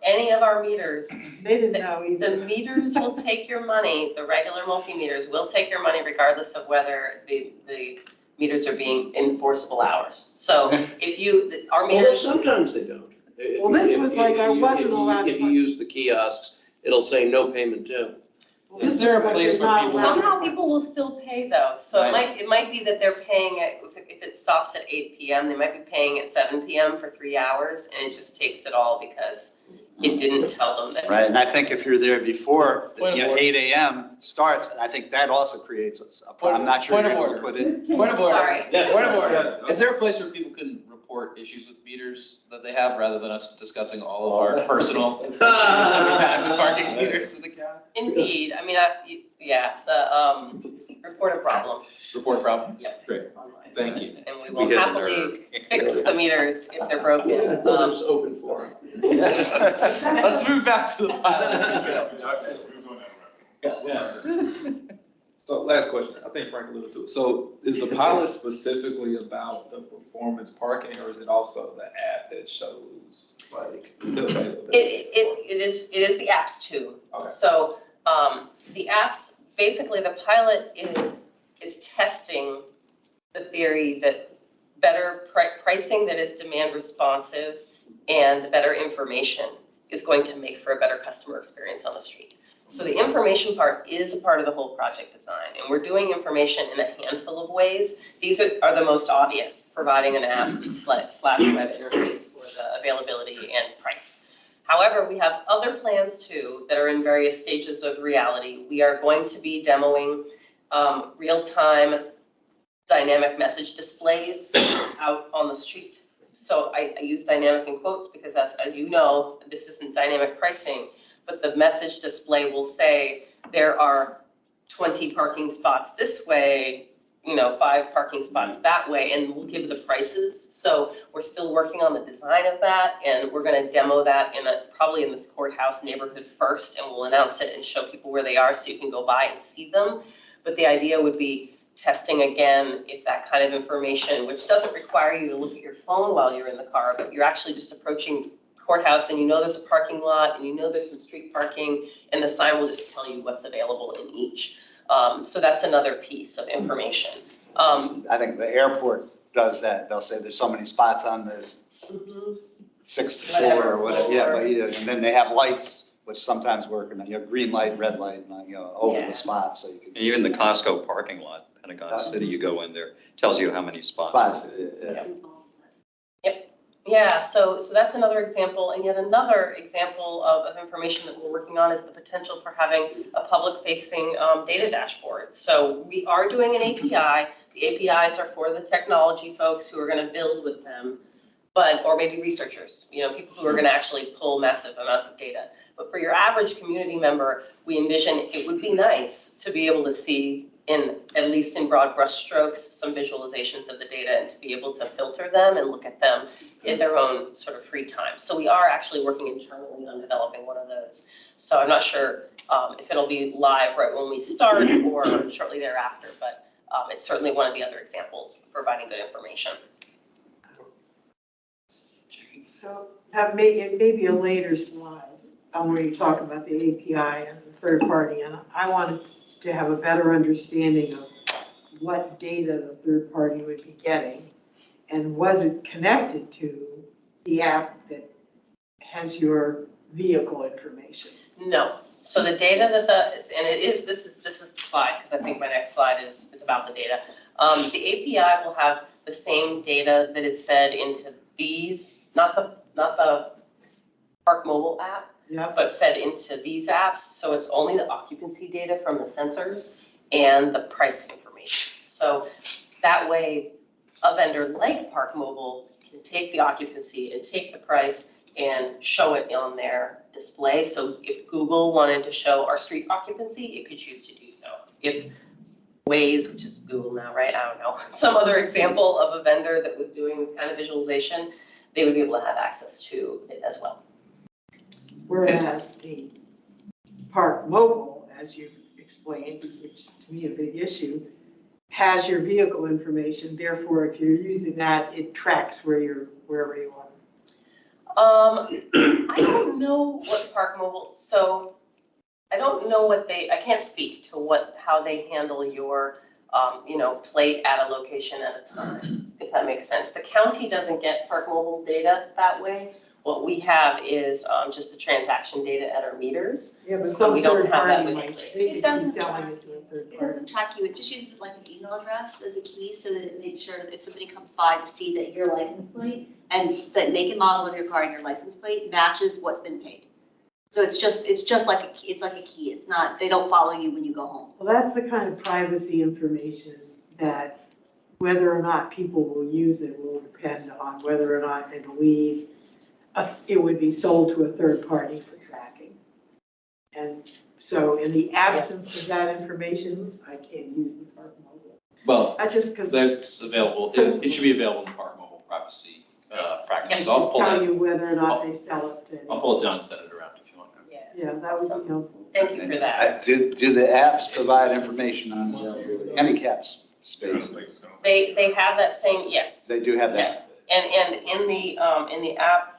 any of our meters, They didn't know the either. meters will take your money, the regular multimeters will take your money regardless of whether the meters are being enforceable hours. So if our Although meters, sometimes they don't. Well, this was like I wasn't allowed If to. you use the kiosks, it'll say no payment due. Well, Is this there a was like place they're where not people- allowed to somehow park. people will still pay though. So it might be that they're paying it, if it stops at 8 PM, they might be paying at 7 PM for 3 hours and it just takes it all because it didn't tell them that. Right, and I think if you're there before, Point of order. 8 AM starts, I think that also creates a problem. I'm not sure Point you're of able to order. put in. This case- Point of order. Sorry. Yes, point of order. Is there a place where people can report issues with meters that they have rather than us discussing all of our personal issues that we've had with parking meters in the county? Indeed, I mean, report a problem. Report a problem? Yep. Great. Thank you. And we will We hit a happily fix the meters if they're broken. It's open for Yes. Let's move back to the pilot. We're going that way. So last question, I think Frank alluded to it. So is the pilot specifically about the performance parking or is it also the app that shows like the availability? It is the apps too. Okay. So, the apps, basically the pilot is testing the theory that better pricing that is demand responsive and better information is going to make for a better customer experience on the street. So the information part is a part of the whole project design, and we're doing information in a handful of ways. These are the most obvious, providing an app / web interface for the availability and price. However, we have other plans too that are in various stages of reality. We are going to be demoing real-time dynamic message displays out on the street. So I use dynamic in quotes because as you know, this isn't dynamic pricing, but the message display will say there are 20 parking spots this way, 5 parking spots that way, and we'll give the prices. So we're still working on the design of that, and we're going to demo that probably in this courthouse neighborhood first, and we'll announce it and show people where they are so you can go by and see them. But the idea would be testing again if that kind of information, which doesn't require you to look at your phone while you're in the car, but you're actually just approaching courthouse and you know there's a parking lot and you know there's some street parking, and the sign will just tell you what's available in each. So that's another piece of information. I think the airport does that. They'll say there's so many spots on the sixth floor or whatever. Yeah, but yeah, and then they have lights, which sometimes work, and you have green light, red light, and over Yeah. the spots, so you can. Even the Costco parking lot, Pentagon City, you go in there, tells you how many spots. Spots, Yeah, so that's another example, and yet another example of information that we're working on is the potential for having a public-facing data dashboard. So we are doing an API. The APIs are for the technology folks who are going to build with them, or maybe researchers, people who are going to actually pull massive amounts of data. But for your average community member, we envision it would be nice to be able to see, at least in broad brush strokes, some visualizations of the data and to be able to filter them and look at them in their own sort of free time. So we are actually working internally on developing one of those. So I'm not sure if it'll be live right when we start or shortly thereafter, but it's certainly one of the other examples of providing good information. So it may be a later slide where you talk about the API and the third party, and I wanted to have a better understanding of what data the third party would be getting, and was it connected to the app that has your vehicle information? No. So the data this is the slide, because I think my next slide is about the data. The API will have the same data that is fed into these, not the Park Mobile app, but fed into these apps. So it's only the occupancy data from the sensors and the price information. So that way, a vendor like Park Mobile can take the occupancy and take the price and show it on their display. So if Google wanted to show our street occupancy, it could choose to do so. If Waze, which is Google now, right? I don't know, some other example of a vendor that was doing this kind of visualization, they would be able to have access to it as well. Whereas the Park Mobile, as you explained, which is to me a big issue, has your vehicle information. Therefore, if you're using that, it tracks wherever you are. I don't know what Park Mobile, so I don't know I can't speak to how they handle your, plate at a location at a time, if that makes sense. The county doesn't get Park Mobile data that way. What we have is just the transaction data at our meters. Yeah, but So we don't have that with it doesn't track it to a third It party. doesn't track you, it just uses like an email address as a key so that it makes sure that if somebody comes by to see that your license plate and the make and model of your car and your license plate matches what's been paid. So it's just like a key, it's like a key. It's not, they don't follow you when you go home. Well, that's the kind of privacy information that whether or not people will use it will depend on whether or not they believe it would be sold to a third party for tracking. And so in the absence of that information, I can't use the Park Mobile. Well, Just because. that's available, it should be available in the Park Mobile privacy practice. So I'll pull Tell that, you whether or not they sell it to. I'll pull it down and send it around if you want. Yeah, that would be helpful. Thank you for that. Do the apps provide information on handicap space? They have that same, yes. They do have that. And in the app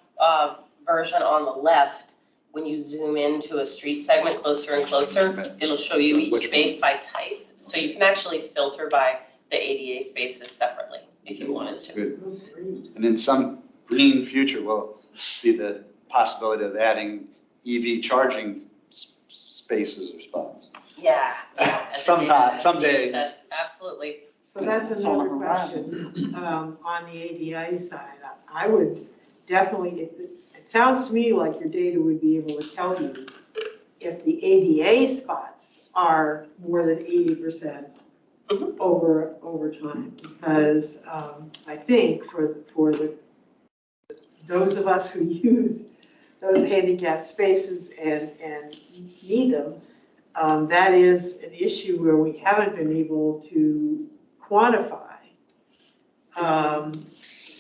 version on the left, when you zoom into a street segment closer and closer, it'll show you each space by type. So you can actually filter by the ADA spaces separately if you wanted to. Good. And in some green future will be the possibility of adding EV charging spaces or spots. Yeah. Someday. Absolutely. So that's another question on the ADA side. I would definitely, it sounds to me like your data would be able to tell you if the ADA spots are more than 80% over time. Because I think for those of us who use those handicap spaces and need them, that is an issue where we haven't been able to quantify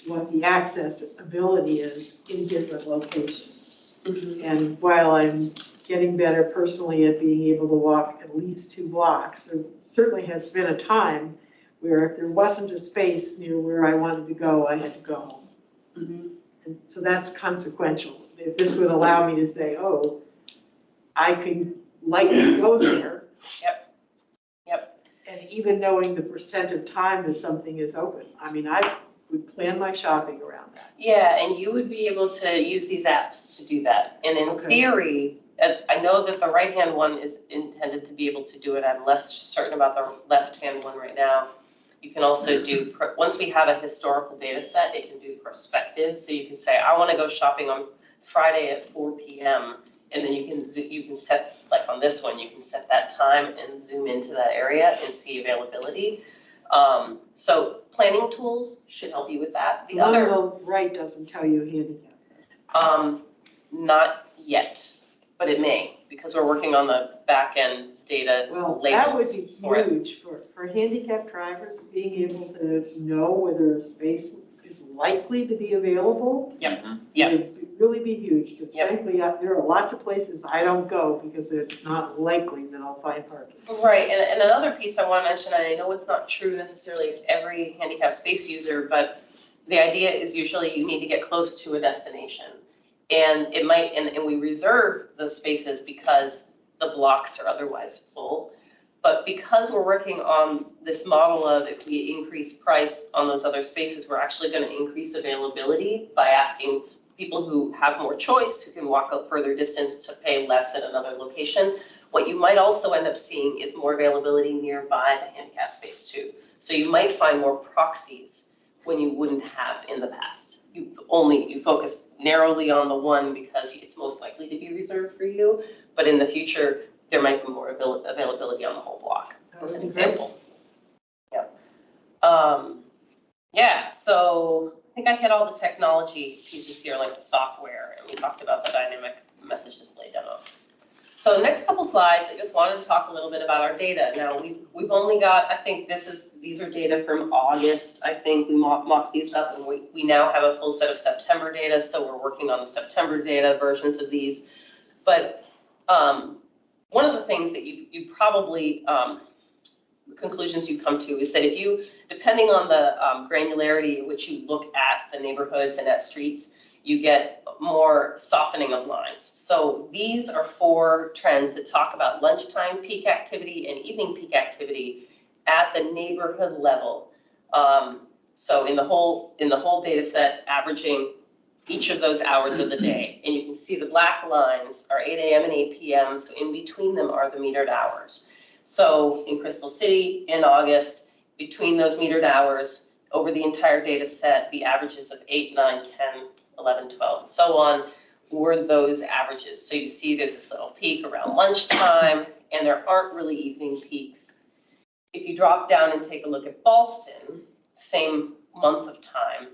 what the accessibility is in different locations. And while I'm getting better personally at being able to walk at least 2 blocks, there certainly has been a time where if there wasn't a space near where I wanted to go, I had to go home. And so that's consequential. if this would allow me to say, oh, I can likely go there. Yep. And even knowing the percent of time that something is open, I mean, I would plan my shopping around that. Yeah, and you would be able to use these apps to do that. And in theory, I know that the right-hand one is intended to be able to do it. I'm less certain about the left-hand one right now. You can also do, once we have a historical data set, it can do perspective. So you can say, I want to go shopping on Friday at 4 p.m. And then you can set, like on this one, you can set that time and zoom into that area and see availability. So planning tools should help you with that. The other, on the right doesn't tell you handicap. not yet, but it may, because we're working on the back end data Well, labels. that would be huge for handicapped drivers, being able to know whether a space is likely to be available. Yep. Would really be huge, because Yep. frankly, there are lots of places I don't go because it's not likely that I'll find parking. Right, and another piece I want to mention, I know it's not true necessarily of every handicapped space user, but the idea is usually you need to get close to a destination. And it might, and we reserve those spaces because the blocks are otherwise full. But because we're working on this model of if we increase price on those other spaces, we're actually going to increase availability by asking people who have more choice, who can walk a further distance to pay less at another location. What you might also end up seeing is more availability nearby the handicap space too. So you might find more proxies when you wouldn't have in the past. You focus narrowly on the one because it's most likely to be reserved for you, but in the future, there might be more availability on the whole block, as an example. Yeah. Yeah, so I think I hit all the technology pieces here, like the software, and we talked about the dynamic message display demo. So next couple slides, I just wanted to talk a little bit about our data. Now, we've only got, I think these are data from August. I think we mocked these up, and we now have a full set of September data, so we're working on the September data versions of these. But one of the things that you probably, conclusions you come to is that if you, depending on the granularity in which you look at the neighborhoods and at streets, you get more softening of lines. So these are 4 trends that talk about lunchtime peak activity and evening peak activity at the neighborhood level. So in the whole data set, averaging each of those hours of the day. And you can see the black lines are 8 a.m. and 8 p.m. So in between them are the metered hours. So in Crystal City in August, between those metered hours, over the entire data set, the averages of 8, 9, 10, 11, 12, and so on were those averages. So you see there's this little peak around lunchtime, and there aren't really evening peaks. If you drop down and take a look at Ballston, same month of time,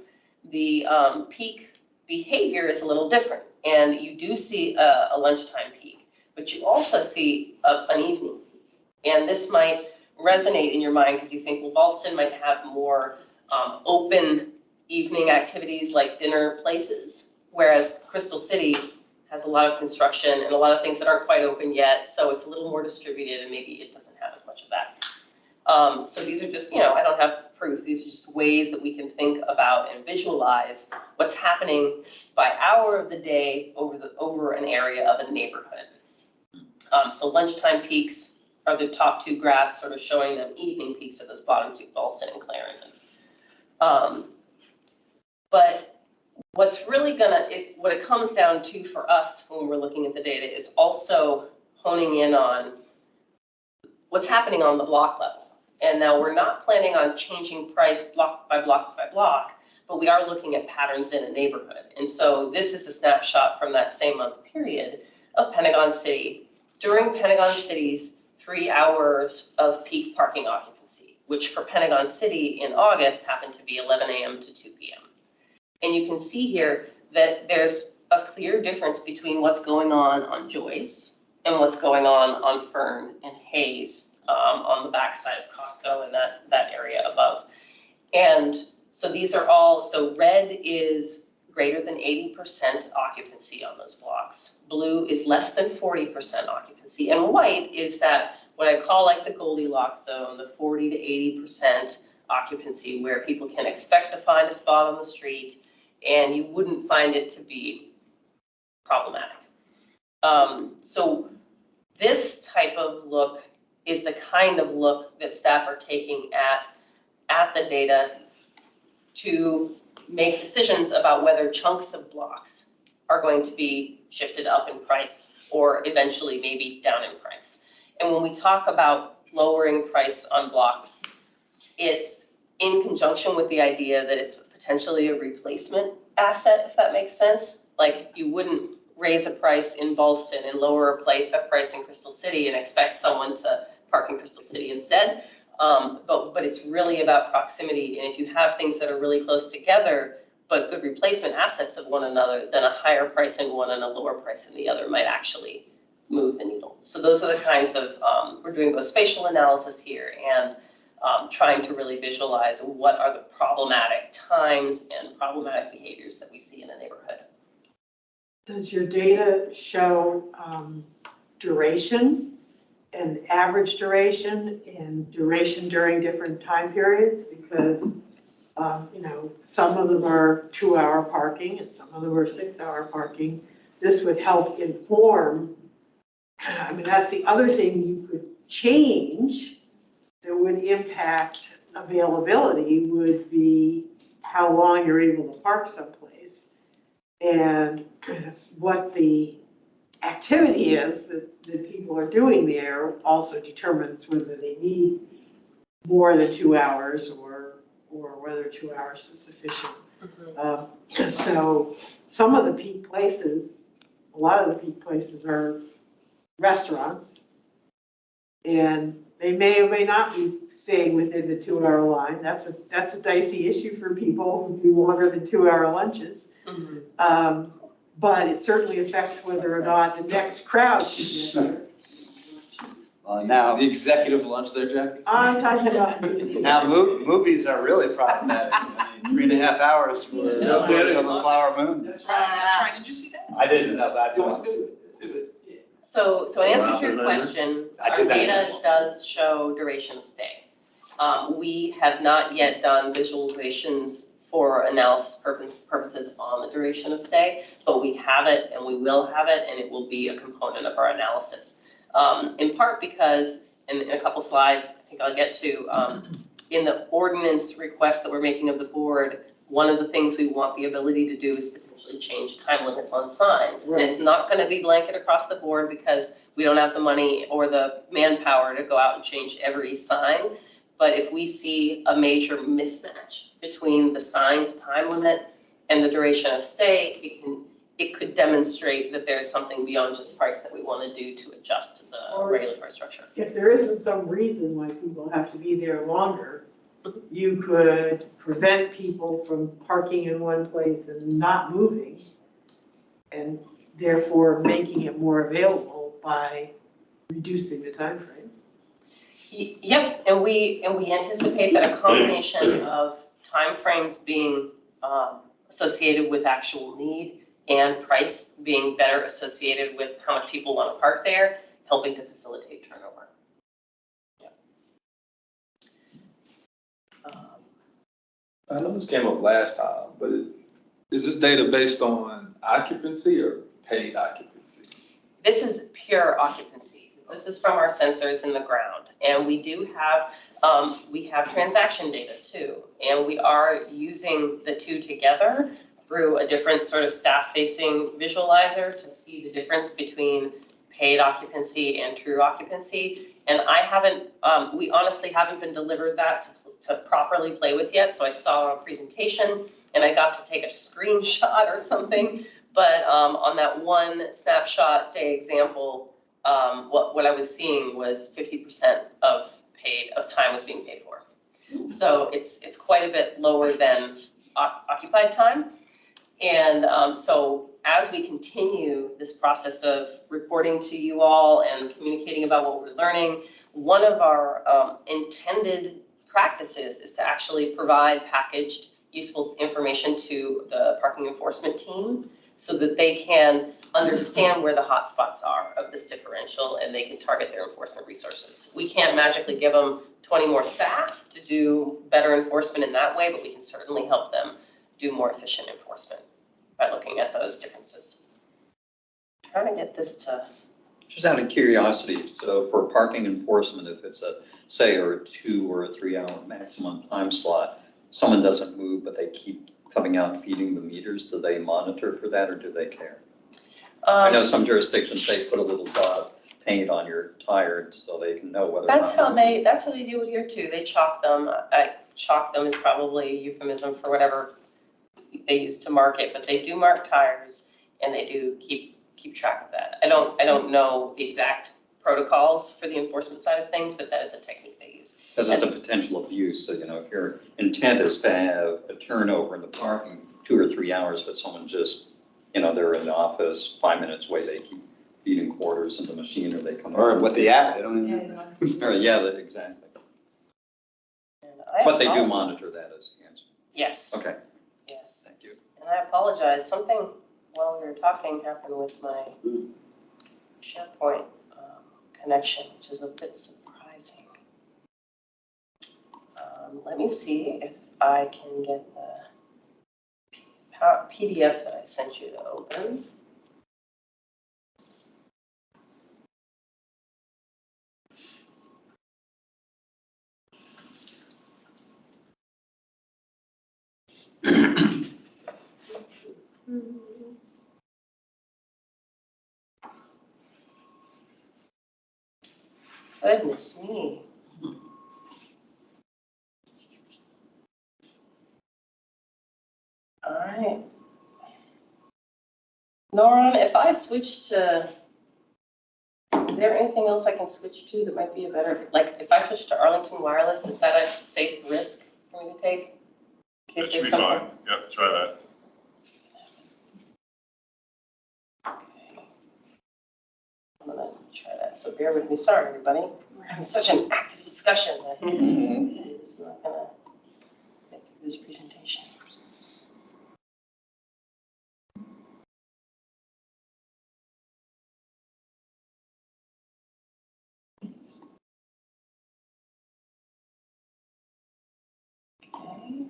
the peak behavior is a little different. And you do see a lunchtime peak, but you also see an evening peak. And this might resonate in your mind because you think, well, Ballston might have more open evening activities like dinner places, whereas Crystal City has a lot of construction and a lot of things that aren't quite open yet, so it's a little more distributed and maybe it doesn't have as much of that. So these are just, I don't have proof, these are just ways that we can think about and visualize what's happening by hour of the day over an area of a neighborhood. So lunchtime peaks are the top 2 graphs sort of showing them. Evening peaks are those bottom 2, Ballston and Clarendon. But what's really what it comes down to for us when we're looking at the data is also honing in on what's happening on the block level. And now we're not planning on changing price block by block by block, but we are looking at patterns in a neighborhood. And so this is a snapshot from that same month period of Pentagon City. During Pentagon City's 3 hours of peak parking occupancy, which for Pentagon City in August happened to be 11 a.m. to 2 p.m. And you can see here that there's a clear difference between what's going on Joyce and what's going on Fern and Hayes on the backside of Costco and that area above. And so these are all, so red is greater than 80% occupancy on those blocks. Blue is less than 40% occupancy. And white is that what I call like the Goldilocks zone, the 40 to 80% occupancy where people can expect to find a spot on the street and you wouldn't find it to be problematic. So this type of look is the kind of look that staff are taking at the data to make decisions about whether chunks of blocks are going to be shifted up in price or eventually maybe down in price. And when we talk about lowering price on blocks, it's in conjunction with the idea that it's potentially a replacement asset, if that makes sense. Like, you wouldn't raise a price in Ballston and lower a price in Crystal City and expect someone to park in Crystal City instead. But it's really about proximity. And if you have things that are really close together, but good replacement assets of one another, then a higher price in one and a lower price in the other might actually move the needle. So those are the kinds of, we're doing both spatial analysis here and trying to really visualize what are the problematic times and problematic behaviors that we see in a neighborhood. Does your data show duration and average duration and duration during different time periods? Because, some of them are 2-hour parking and some of them are 6-hour parking. This would help inform, that's the other thing you could change that would impact availability would be how long you're able to park someplace. And what the activity is that people are doing there also determines whether they need more than 2 hours or whether 2 hours is sufficient. So some of the peak places, a lot of the peak places are restaurants, and they may or may not be staying within the 2-hour line. That's a dicey issue for people who do longer than 2-hour lunches. But it certainly affects whether or not the next crowd should get there. Now, The executive lunch there, Jack? I'm talking about. now movies are really problematic. 3.5 hours for Killers of the Flower Moon. That's right. Did you see that? I didn't know that. Is it? So in answer to your question, our data does show duration of stay. We have not yet done visualizations for analysis purposes on the duration of stay, but we have it and we will have it, and it will be a component of our analysis. In part because, in a couple slides, I think I'll get to, in the ordinance request that we're making of the board, one of the things we want the ability to do is potentially change time limits on signs. Right. And it's not going to be blanket across the board because we don't have the money or the manpower to go out and change every sign. But if we see a major mismatch between the signed time limit and the duration of stay, it could demonstrate that there's something beyond just price that we want to do to adjust to the regulatory structure. If there isn't some reason why people have to be there longer, you could prevent people from parking in one place and not moving, and therefore making it more available by reducing the time frame. Yep, and we anticipate that a combination of timeframes being associated with actual need and price being better associated with how much people want to park there, helping to facilitate turnover. Yep. I know this came up last time, but is this data based on occupancy or paid occupancy? This is pure occupancy. This is from our sensors in the ground. And we do have, we have transaction data too. And we are using the two together through a different sort of staff-facing visualizer to see the difference between paid occupancy and true occupancy. And I haven't, we honestly haven't been delivered that to properly play with yet. So I saw a presentation and I got to take a screenshot or something. But on that one snapshot day example, what I was seeing was 50% of time was being paid for. So it's quite a bit lower than occupied time. And so as we continue this process of reporting to you all and communicating about what we're learning, one of our intended practices is to actually provide packaged useful information to the parking enforcement team so that they can understand where the hot spots are of this differential and they can target their enforcement resources. We can't magically give them 20 more staff to do better enforcement in that way, but we can certainly help them do more efficient enforcement by looking at those differences. trying to get this to, Just out of curiosity, so for parking enforcement, if it's a, say, or a 2 or a 3 hour maximum time slot, someone doesn't move, but they keep coming out feeding the meters, do they monitor for that or do they care? I know some jurisdictions, they put a little dot paint on your tire so they can know whether or not. that's how they do it here too. They chalk them. Chalk them is probably a euphemism for whatever they use to mark it, but they do mark tires and they do keep track of that. I don't know the exact protocols for the enforcement side of things, but that is a technique they use. Because it's a potential abuse, so, you know, if your intent is to have a turnover in the parking 2 or 3 hours, but someone just, you know, they're in the office 5 minutes away, they keep feeding quarters in the machine or they come. Or with the app, they don't even. Exactly. But they do monitor that as the answer. Yes. Okay, Yes. thank you. And I apologize. Something while we were talking happened with my SharePoint connection, which is a bit surprising. Let me see if I can get the PDF that I sent you to open. Goodness me. All right. Noron, if I switch to, is there anything else I can switch to that might be a better, like if I switch to Arlington Wireless, is that a safe risk for me to take? That should be fine. Yep, try that. Okay. I'm gonna try that, so bear with me. Sorry, everybody. We're having such an active discussion that it's not gonna get through this presentation. Okay.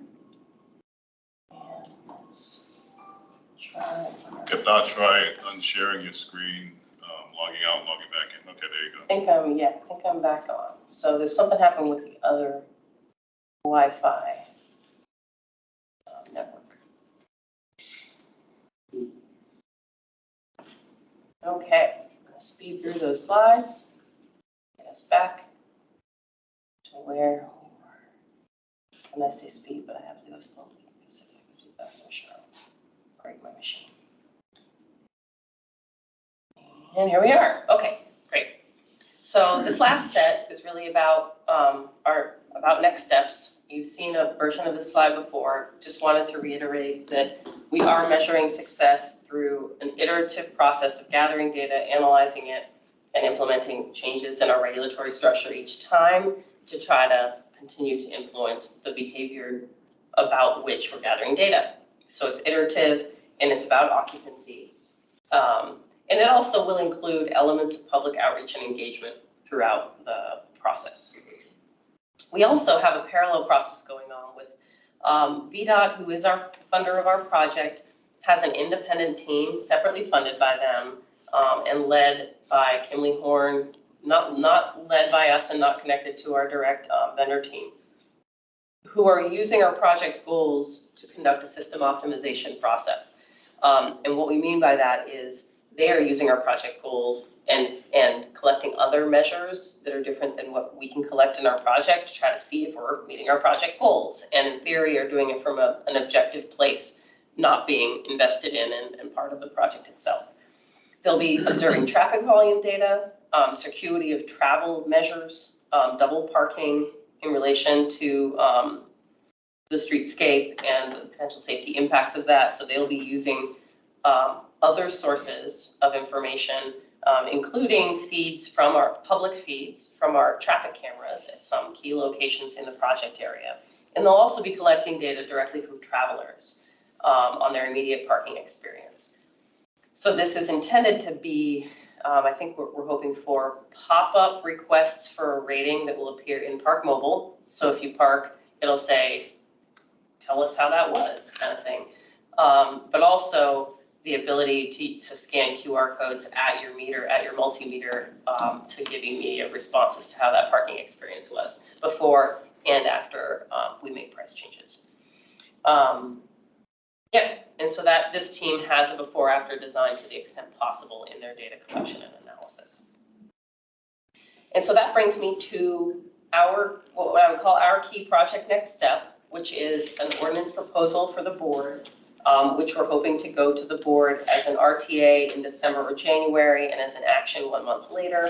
And let's try. If not, try unsharing your screen, logging out and logging back in. Okay, there you go. I think I'm back on. So there's something happened with the other Wi-Fi network. Okay, I'm gonna speed through those slides. Get us back to where we were. And I say speed, but I have to go slowly because if I do fast, I'm sure I'll break my machine. And here we are. Okay, great. So this last set is really about about next steps. You've seen a version of this slide before. Just wanted to reiterate that we are measuring success through an iterative process of gathering data, analyzing it, and implementing changes in our regulatory structure each time to try to continue to influence the behavior about which we're gathering data. So it's iterative and it's about occupancy. And it also will include elements of public outreach and engagement throughout the process. We also have a parallel process going on with VDOT, who is our funder of our project, has an independent team separately funded by them and led by Kimley Horn, not led by us and not connected to our direct vendor team, who are using our project goals to conduct a system optimization process. And what we mean by that is they are using our project goals and collecting other measures that are different than what we can collect in our project to try to see if we're meeting our project goals. And in theory, are doing it from an objective place, not being invested in and part of the project itself. They'll be observing traffic volume data, circuity of travel measures, double parking in relation to the streetscape and the potential safety impacts of that. So they'll be using other sources of information, including feeds from our public feeds from our traffic cameras at some key locations in the project area. And they'll also be collecting data directly from travelers on their immediate parking experience. So this is intended to be, I think we're hoping for pop-up requests for a rating that will appear in Park Mobile. So if you park, it'll say, tell us how that was, kind of thing. But also the ability to scan QR codes at your meter, at your multimeter, to give immediate responses to how that parking experience was before and after we make price changes. Yeah, and so that this team has a before-after design to the extent possible in their data collection and analysis. And so that brings me to what I would call our key project next step, which is an ordinance proposal for the board, which we're hoping to go to the board as an RTA in December or January and as an action 1 month later.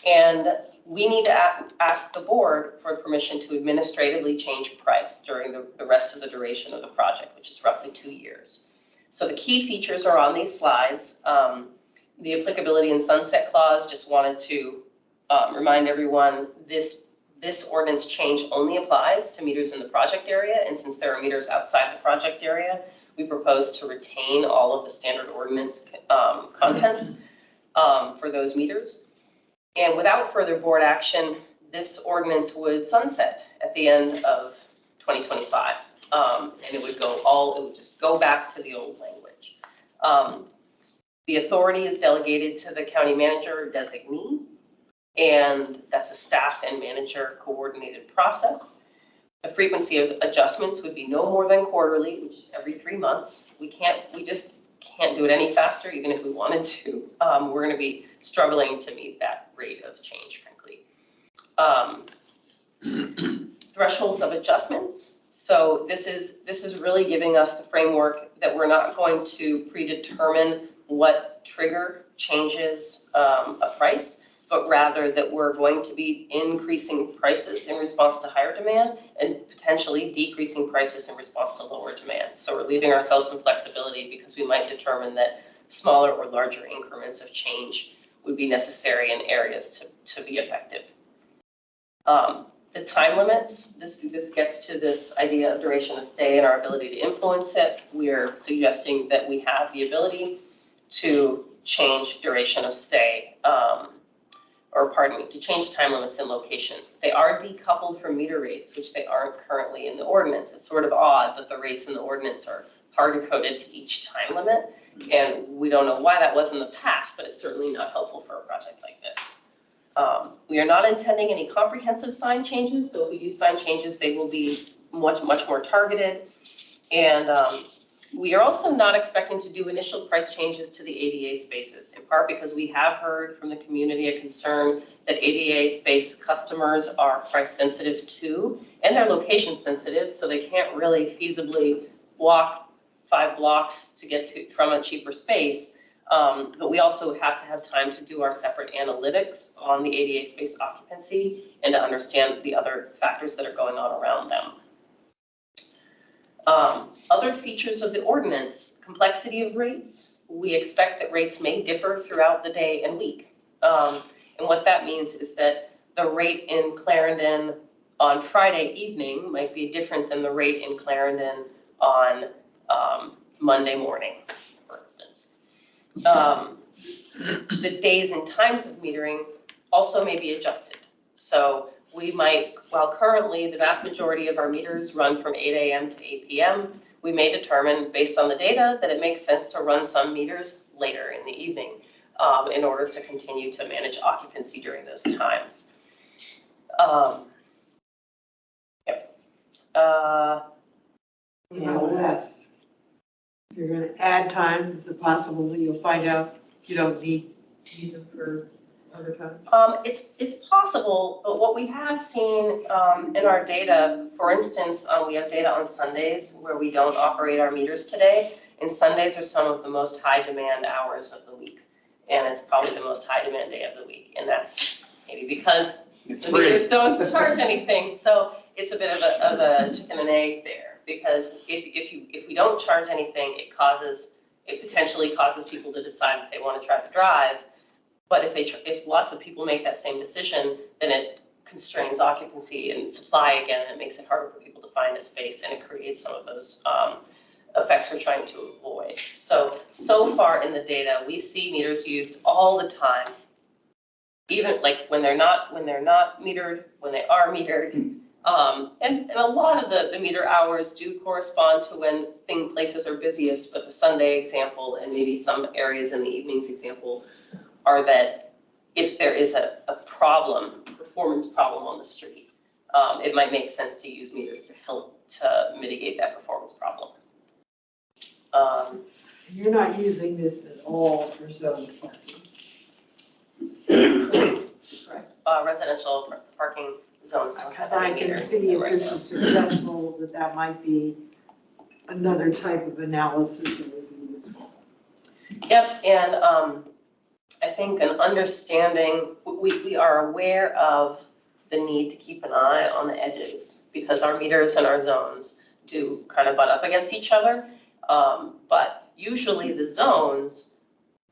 And we need to ask the board for permission to administratively change price during the rest of the duration of the project, which is roughly 2 years. So the key features are on these slides. The applicability and sunset clause, just wanted to remind everyone, this ordinance change only applies to meters in the project area. And since there are meters outside the project area, we propose to retain all of the standard ordinance contents for those meters. And without further board action, this ordinance would sunset at the end of 2025. And it would just go back to the old language. The authority is delegated to the county manager designee, and that's a staff and manager coordinated process. The frequency of adjustments would be no more than quarterly, which is every 3 months. We just can't do it any faster, even if we wanted to. We're going to be struggling to meet that rate of change, frankly. Thresholds of adjustments. So this is really giving us the framework that we're not going to predetermine what trigger changes a price, but rather that we're going to be increasing prices in response to higher demand and potentially decreasing prices in response to lower demand. So we're leaving ourselves some flexibility because we might determine that smaller or larger increments of change would be necessary in areas to be effective. The time limits, this gets to this idea of duration of stay and our ability to influence it. We're suggesting that we have the ability to change duration of stay, to change time limits and locations. They are decoupled from meter rates, which they aren't currently in the ordinance. It's sort of odd, but the rates in the ordinance are hard-coded to each time limit. And we don't know why that was in the past, but it's certainly not helpful for a project like this. We are not intending any comprehensive sign changes. So if we do sign changes, they will be much more targeted. And we are also not expecting to do initial price changes to the ADA spaces, in part because we have heard from the community a concern that ADA space customers are price sensitive too, and they're location sensitive, so they can't really feasibly walk 5 blocks to get from a cheaper space. But we also have to have time to do our separate analytics on the ADA space occupancy and to understand the other factors that are going on around them. Other features of the ordinance, complexity of rates. We expect that rates may differ throughout the day and week. And what that means is that the rate in Clarendon on Friday evening might be different than the rate in Clarendon on Monday morning, for instance. The days and times of metering also may be adjusted. So we might, while currently the vast majority of our meters run from 8 a.m. to 8 p.m., we may determine based on the data that it makes sense to run some meters later in the evening in order to continue to manage occupancy during those times. Less. If you're going to add time, is it possible that you'll find out you don't need them for other time? It's possible, but what we have seen in our data, for instance, we have data on Sundays where we don't operate our meters today, and Sundays are some of the most high demand hours of the week, and it's probably the most high demand day of the week, and that's maybe because the meters don't charge anything, so it's a bit of a chicken and egg there. Because if we don't charge anything, it potentially causes people to decide that they want to try to drive. But if lots of people make that same decision, then it constrains occupancy and supply again, and it makes it harder for people to find a space, and it creates some of those effects we're trying to avoid. So far in the data, we see meters used all the time, even like when they're not metered, when they are metered. And a lot of the meter hours do correspond to when places are busiest, but the Sunday example and maybe some areas in the evenings example are that if there is a performance problem on the street, it might make sense to use meters to help to mitigate that performance problem. You're not using this at all for zone parking. Correct. Residential parking zones don't have Because any I can meters see if right this now. is successful, that might be another type of analysis that would be useful. Yep, and I think an understanding, we are aware of the need to keep an eye on the edges because our meters and our zones do kind of butt up against each other. But usually the zones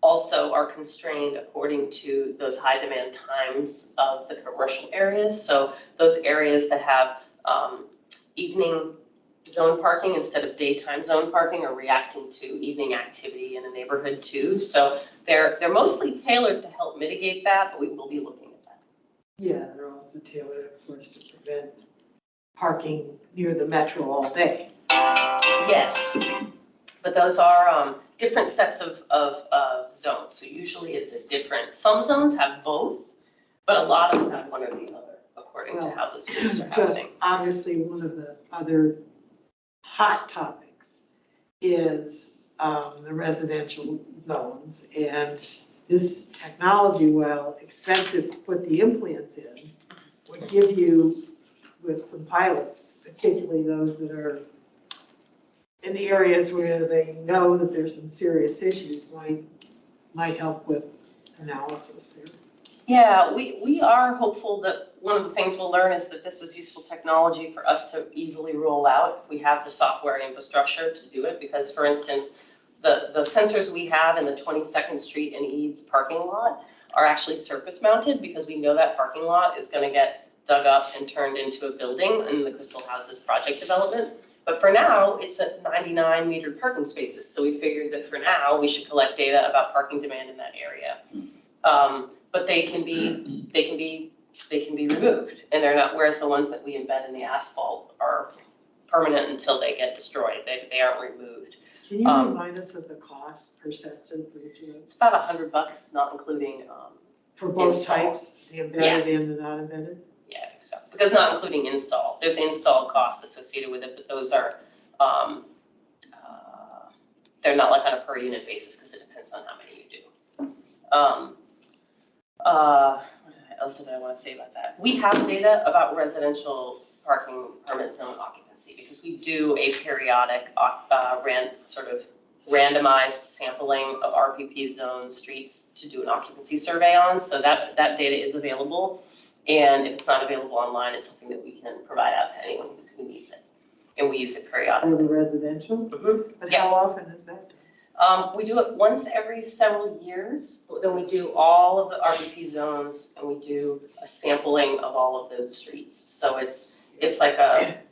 also are constrained according to those high demand times of the commercial areas. So those areas that have evening zone parking instead of daytime zone parking are reacting to evening activity in the neighborhood too. So they're mostly tailored to help mitigate that, but we will be looking at that. Yeah, they're also tailored, of course, to prevent parking near the metro all day. Yes, but those are different sets of zones. So usually it's a different, some zones have both, but a lot of them have one or the other according to how those uses are Just happening. obviously one of the other hot topics is the residential zones. And this technology, while expensive to put the implants in, would give you, with some pilots, particularly those that are in areas where they know that there's some serious issues, might help with analysis there. Yeah, we are hopeful that one of the things we'll learn is that this is useful technology for us to easily roll out if we have the software infrastructure to do it. Because for instance, the sensors we have in the 22nd Street and Eads parking lot are actually surface mounted because we know that parking lot is going to get dug up and turned into a building in the Crystal Houses project development. But for now, it's at 99 metered parking spaces. So we figured that for now, we should collect data about parking demand in that area. But they can be removed, and they're not. Whereas the ones that we embed in the asphalt are permanent until they get destroyed. They aren't removed. Can you remind us of the cost per sensor for the two? It's about $100, not including for both install. types, the embedded and the not embedded. Yeah, I think so. Because not including install. There's install costs associated with it, but those are they're not like on a per unit basis because it depends on how many you do. What else did I want to say about that? We have data about residential parking permit zone occupancy because we do a periodic sort of randomized sampling of RPP zone streets to do an occupancy survey on. So that data is available. And if it's not available online, it's something that we can provide out to anyone who needs it. And we use it periodically. For the residential? Mm-hmm. But Yeah. how often is that done? We do it once every several years. Then we do all of the RVP zones and we do a sampling of all of those streets. So it's like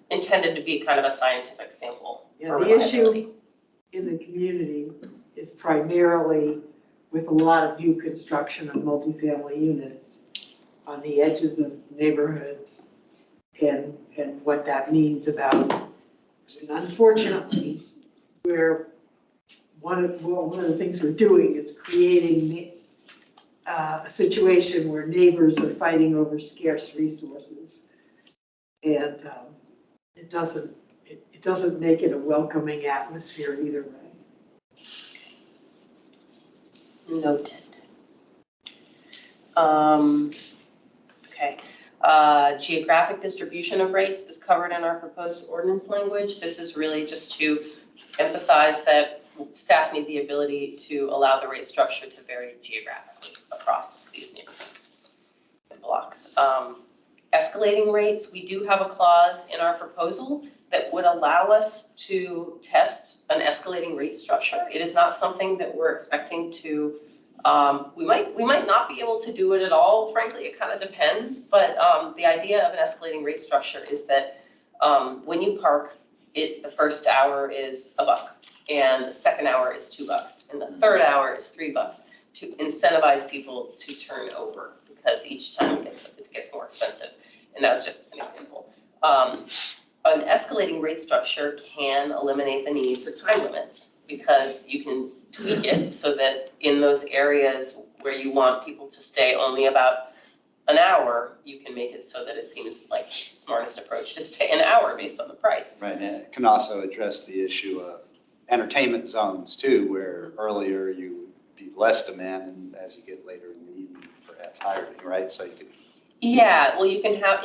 intended to be kind of a scientific sample. Yeah, the issue in the community is primarily with a lot of new construction of multifamily units on the edges of neighborhoods and what that means about, and unfortunately, one of the things we're doing is creating a situation where neighbors are fighting over scarce resources. And it doesn't make it a welcoming atmosphere either way. Noted. Okay. Geographic distribution of rates is covered in our proposed ordinance language. This is really just to emphasize that staff need the ability to allow the rate structure to vary geographically across these neighborhoods and blocks. Escalating rates, we do have a clause in our proposal that would allow us to test an escalating rate structure. It is not something that we're expecting to, we might not be able to do it at all, frankly, it kind of depends, but the idea of an escalating rate structure is that when you park, the first hour is $1, and the second hour is $2, and the third hour is $3 to incentivize people to turn over because each time it gets more expensive. And that's just an example. An escalating rate structure can eliminate the need for time limits because you can tweak it so that in those areas where you want people to stay only about an hour, you can make it so that it seems like the smartest approach to stay an hour based on the price. Right, and it can also address the issue of entertainment zones too, where earlier you would be less demand, and as you get later in the evening, perhaps higher, right? So you could. Yeah, well, you can have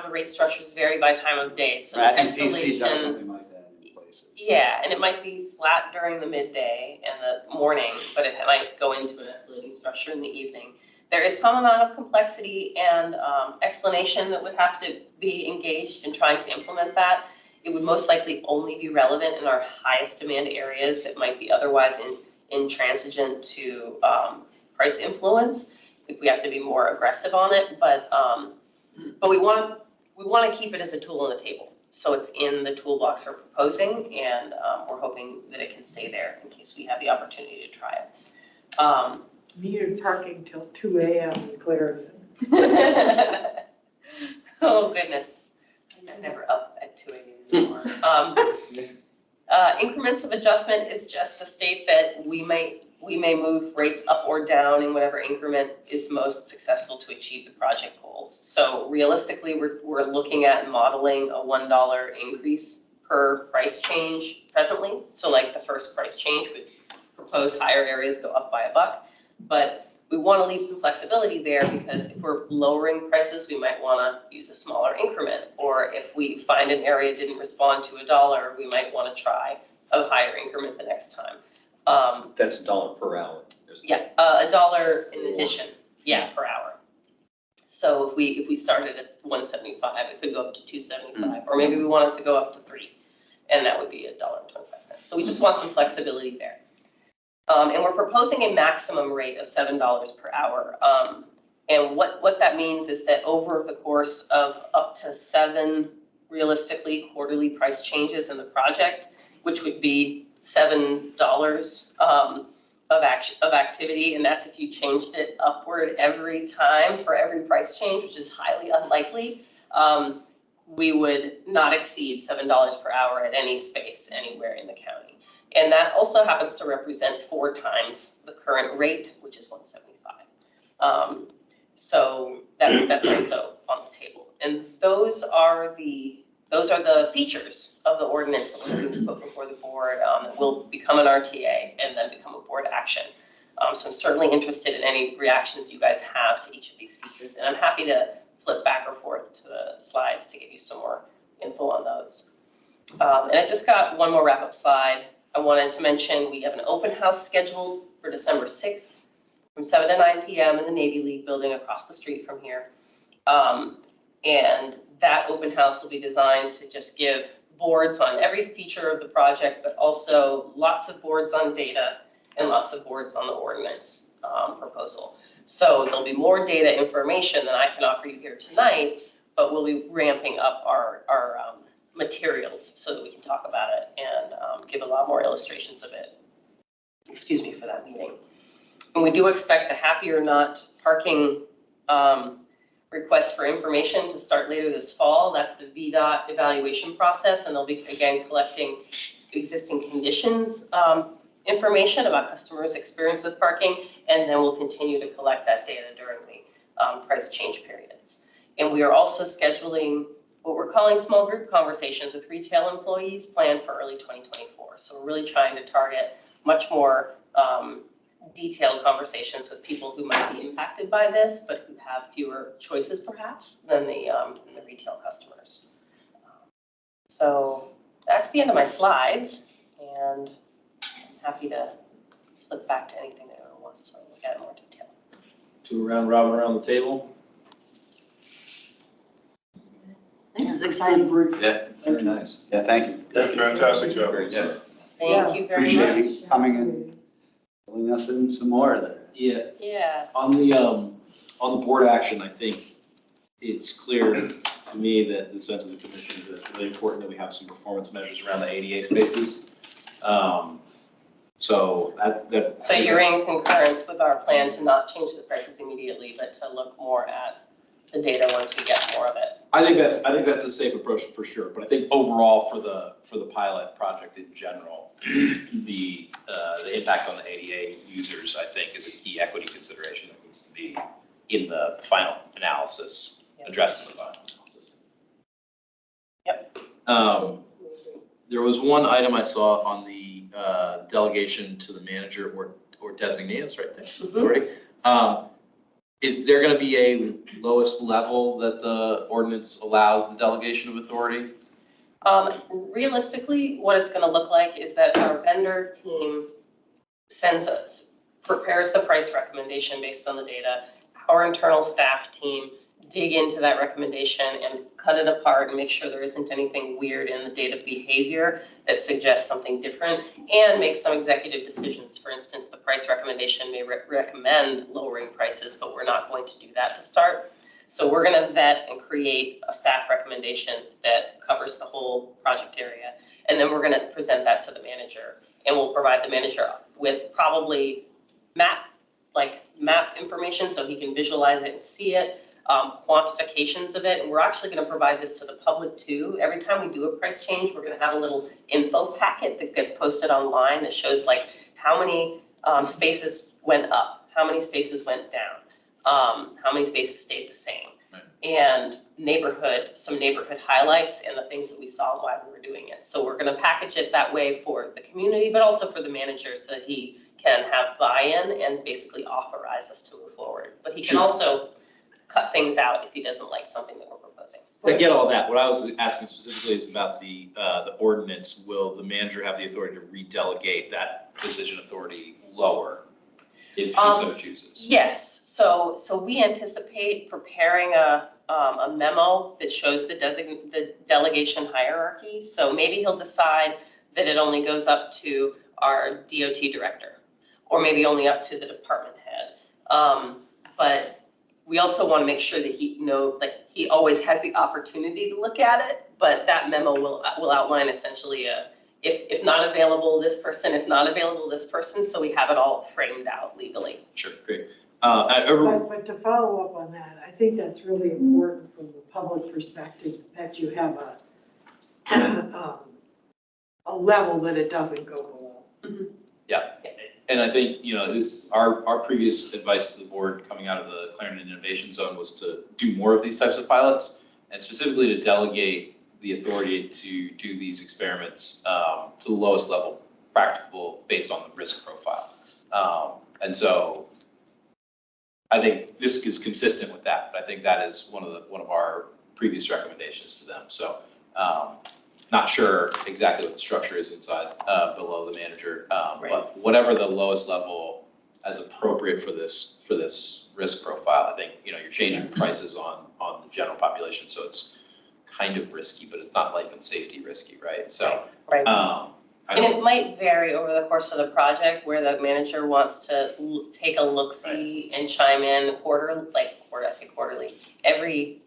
the rate structures vary by time of day, so I the think DC does escalation. something like that in places. Yeah, and it might be flat during the midday and the morning, but it might go into an escalating structure in the evening. There is some amount of complexity and explanation that would have to be engaged in trying to implement that. It would most likely only be relevant in our highest demand areas that might be otherwise intransigent to price influence. If we have to be more aggressive on it, but we want to keep it as a tool on the table. So it's in the toolbox we're proposing, and we're hoping that it can stay there in case we have the opportunity to try it. Needed parking till 2 a.m. in Clarendon. Oh, goodness. I'm never up at 2 a.m. anymore. Increments of adjustment is just to state that we may move rates up or down in whatever increment is most successful to achieve the project goals. So realistically, we're looking at modeling a $1 increase per price change presently. So like the first price change would propose higher areas go up by $1. But we want to leave some flexibility there because if we're lowering prices, we might want to use a smaller increment. Or if we find an area didn't respond to $1, we might want to try a higher increment the next time. That's $1 per hour. Yeah, $1 in addition, yeah, per hour. So if we started at 175, it could go up to 275, or maybe we want it to go up to 3, and that would be $1.25. So we just want some flexibility there. And we're proposing a maximum rate of $7 per hour. And what that means is that over the course of up to 7 realistically quarterly price changes in the project, which would be $7 of activity, and that's if you changed it upward every time for every price change, which is highly unlikely, we would not exceed $7 per hour at any space anywhere in the county. And that also happens to represent 4 times the current rate, which is 175. So that's also on the table. And those are the features of the ordinance that we're going to put before the board that will become an RTA and then become a board action. So I'm certainly interested in any reactions you guys have to each of these features, and I'm happy to flip back or forth to the slides to give you some more info on those. And I just got one more wrap-up slide. I wanted to mention we have an open house scheduled for December 6th from 7 to 9 p.m. in the Navy League building across the street from here. And that open house will be designed to just give boards on every feature of the project, but also lots of boards on data and lots of boards on the ordinance proposal. So there'll be more data information than I can offer you here tonight, but we'll be ramping up our materials so that we can talk about it and give a lot more illustrations of it. Excuse me for that meeting. And we do expect the happy or not parking requests for information to start later this fall. That's the VDOT evaluation process, and they'll be again collecting existing conditions information about customers' experience with parking, and then we'll continue to collect that data during the price change periods. And we are also scheduling what we're calling small group conversations with retail employees planned for early 2024. So we're really trying to target much more detailed conversations with people who might be impacted by this, but who have fewer choices perhaps than the retail customers. So that's the end of my slides, and I'm happy to flip back to anything that anyone wants to look at in more detail. Do a round robin around the table. This is exciting. Yeah, Very nice. yeah, thank you. Fantastic job. Yeah. Thank you very Appreciate much. you coming and filling us in some more there. Yeah. Yeah. On the board action, I think it's clear to me that the sense of the commission is that it's really important that we have some performance measures around the ADA spaces. So that. So you're in concurrence with our plan to not change the prices immediately, but to look more at the data once we get more of it. I think that's a safe approach for sure, but I think overall for the pilot project in general, the impact on the ADA users, I think, is a key equity consideration that needs to be in the final analysis, addressed in the final analysis. Yep. There was one item I saw on the delegation to the manager or designee, it's right there, authority. Is there going to be a lowest level that the ordinance allows the delegation of authority? Realistically, what it's going to look like is that our vendor team prepares the price recommendation based on the data. Our internal staff team dig into that recommendation and cut it apart and make sure there isn't anything weird in the data behavior that suggests something different, and make some executive decisions. For instance, the price recommendation may recommend lowering prices, but we're not going to do that to start. So we're going to vet and create a staff recommendation that covers the whole project area. And then we're going to present that to the manager, and we'll provide the manager with probably map information so he can visualize it and see it. Quantifications of it, and we're actually going to provide this to the public too. Every time we do a price change, we're going to have a little info packet that gets posted online that shows like how many spaces went up, how many spaces went down, how many spaces stayed the same, and some neighborhood highlights and the things that we saw while we were doing it. So we're going to package it that way for the community, but also for the manager so that he can have buy-in and basically authorize us to move forward. But he can also cut things out if he doesn't like something that we're proposing. I get all that. What I was asking specifically is about the ordinance. Will the manager have the authority to redelegate that decision authority lower if he so chooses? Yes. So we anticipate preparing a memo that shows the delegation hierarchy. So maybe he'll decide that it only goes up to our DOT director, or maybe only up to the department head. But we also want to make sure that he always has the opportunity to look at it, but that memo will outline essentially if not available, this person, if not available, this person, so we have it all framed out legally. Sure, great. But to follow up on that, I think that's really important from the public perspective, that you have a level that it doesn't go below. Mm-hmm. Yeah. And I think, our previous advice to the board coming out of the Clarendon Innovation Zone was to do more of these types of pilots, and specifically to delegate the authority to do these experiments to the lowest level practicable based on the risk profile. And so I think this is consistent with that, but I think that is one of our previous recommendations to them. So not sure exactly what the structure is inside below the manager, but whatever the lowest level as appropriate for this risk profile. I think you're changing prices on the general population, so it's kind of risky, but it's not life and safety risky, right? So and it might vary over the course of the project where the manager wants to take a look-see and chime in quarterly.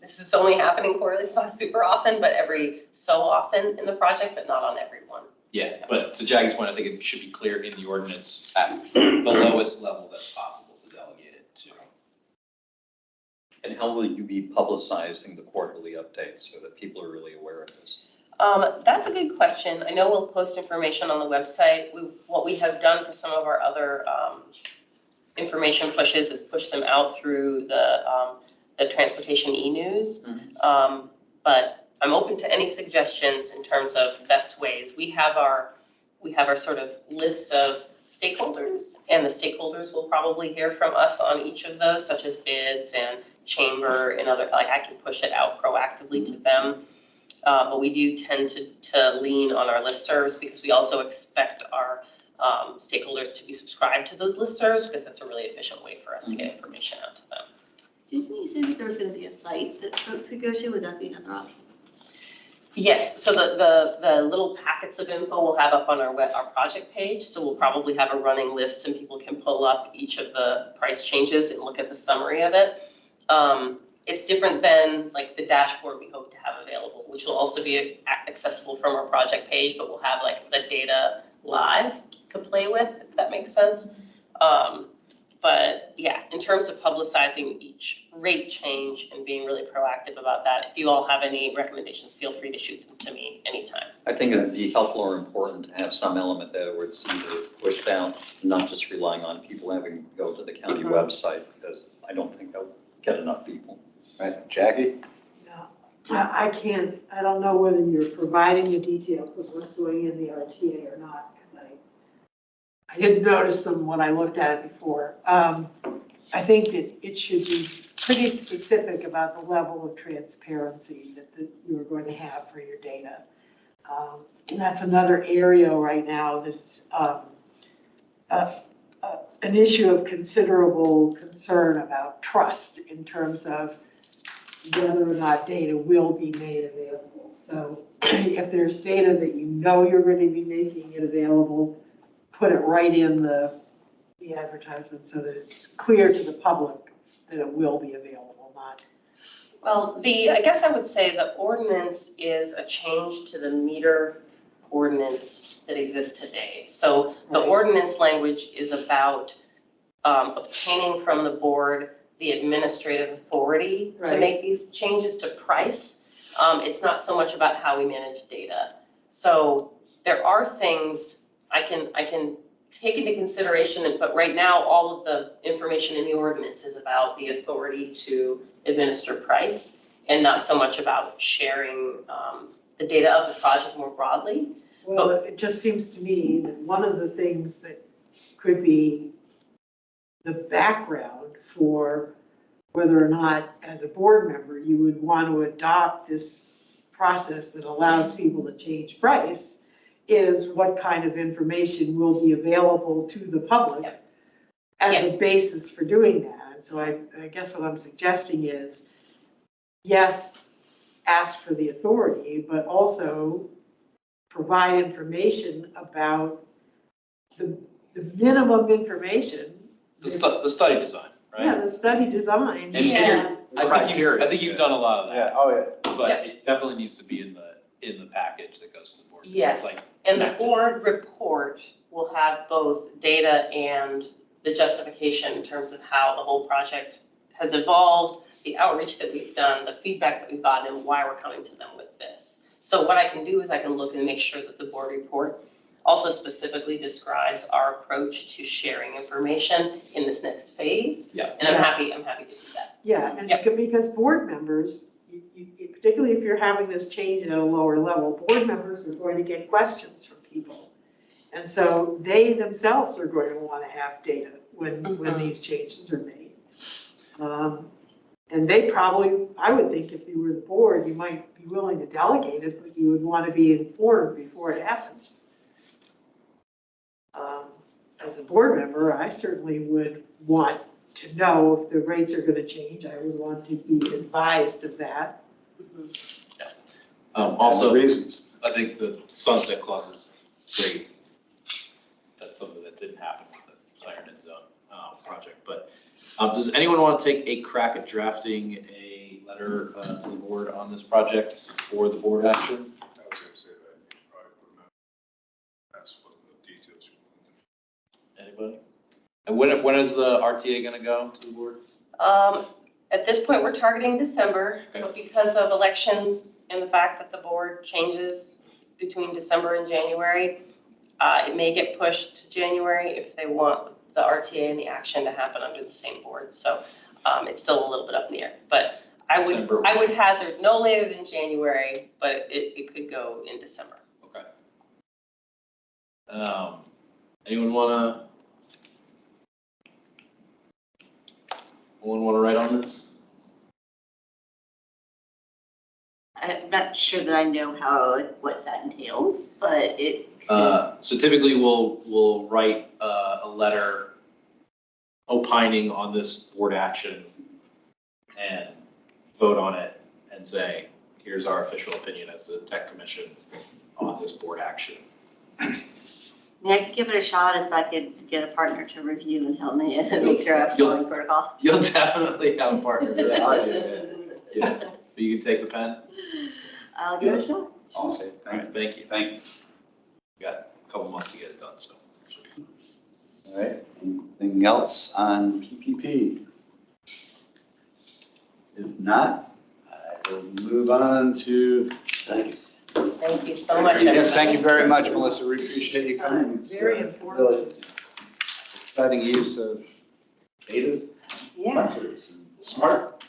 This is only happening quarterly, it's not super often, but every so often in the project, but not on every one. Yeah, but to Jackie's point, I think it should be clear in the ordinance at the lowest level that's possible to delegate it to. And how will you be publicizing the quarterly updates so that people are really aware of this? That's a good question. I know we'll post information on the website. What we have done for some of our other information pushes is push them out through the transportation e-news. Mm-hmm. But I'm open to any suggestions in terms of best ways. We have our sort of list of stakeholders, and the stakeholders will probably hear from us on each of those, such as bids and chamber and other, I can push it out proactively to them. But we do tend to lean on our listservs because we also expect our stakeholders to be subscribed to those listservs, because that's a really efficient way for us to get information out to them. Didn't you say that there was going to be a site that folks could go to? Would that be another option? Yes, so the little packets of info we'll have up on our project page. So we'll probably have a running list and people can pull up each of the price changes and look at the summary of it. It's different than like the dashboard we hope to have available, which will also be accessible from our project page, but we'll have like the data live to play with, if that makes sense. But yeah, in terms of publicizing each rate change and being really proactive about that, if you all have any recommendations, feel free to shoot them to me anytime. I think it'd be helpful or important to have some element there where it's either pushed out, not just relying on people having to go to the county website, because I don't think they'll get enough people. Right, Jackie? No, I can't, I don't know whether you're providing the details of what's going in the RTA or not, because I didn't notice them when I looked at it before. I think that it should be pretty specific about the level of transparency that you are going to have for your data. And that's another area right now that's an issue of considerable concern about trust in terms of whether or not data will be made available. So if there's data that you know you're going to be making it available, put it right in the advertisement so that it's clear to the public that it will be available, not. Well, I guess I would say the ordinance is a change to the meter ordinance that exists today. So the ordinance language is about obtaining from the board the administrative authority to make these changes to price. It's not so much about how we manage data. So there are things I can take into consideration, but right now all of the information in the ordinance is about the authority to administer price and not so much about sharing the data of the project more broadly. Well, it just seems to me that one of the things that could be the background for whether or not, as a board member, you would want to adopt this process that allows people to change price is what kind of information will be available to the public as a basis for doing that. And so I guess what I'm suggesting is, yes, ask for the authority, but also provide information about the minimum information. The study design, right? Yeah, the study design. And I think you've done a lot of that. Yeah, oh yeah. But it definitely needs to be in the package that goes to the board. Yes, Like, and the board report will have both data and the justification in terms of how the whole project has evolved, the outreach that we've done, the feedback that we've gotten, and why we're coming to them with this. So what I can do is I can look and make sure that the board report also specifically describes our approach to sharing information in this next phase. Yeah. And I'm happy to do that. Yeah, and because board members, particularly if you're having this change at a lower level, board members are going to get questions from people. And so they themselves are going to want to have data when these changes are made. And they probably, I would think if you were the board, you might be willing to delegate it, but you would want to be informed before it happens. As a board member, I certainly would want to know if the rates are going to change. I would want to be advised of that. Also, reasons. I think the sunset clause is great. That's something that didn't happen with the Clarendon Zone project. But does anyone want to take a crack at drafting a letter to the board on this project for the board action? I was gonna say that, you probably put them out. That's what the details. Anybody? And when is the RTA going to go to the board? At this point, we're targeting December, but because of elections and the fact that the board changes between December and January, it may get pushed to January if they want the RTA and the action to happen under the same board. So it's still a little bit up in the air, but I would hazard no later than January, but it could go in December. Okay. Anyone want to write on this? I'm not sure that I know how, what that entails, but it. So typically we'll write a letter opining on this board action and vote on it and say, here's our official opinion as the tech commission on this board action. I mean, I could give it a shot if I could get a partner to review and help me make sure I'm following protocol. You'll definitely have a partner. Yeah. But you can take the pen? I'll give it a shot. Awesome. All right, thank you. Thank you. We got a couple months to get it done, so. All right, anything else on PPP? If not, I will move on to, Thanks. Thank you so much, yes, thank everybody. you very much, Melissa. We appreciate you coming. It's, Very important. really exciting use of data, Yeah, sensors, and smart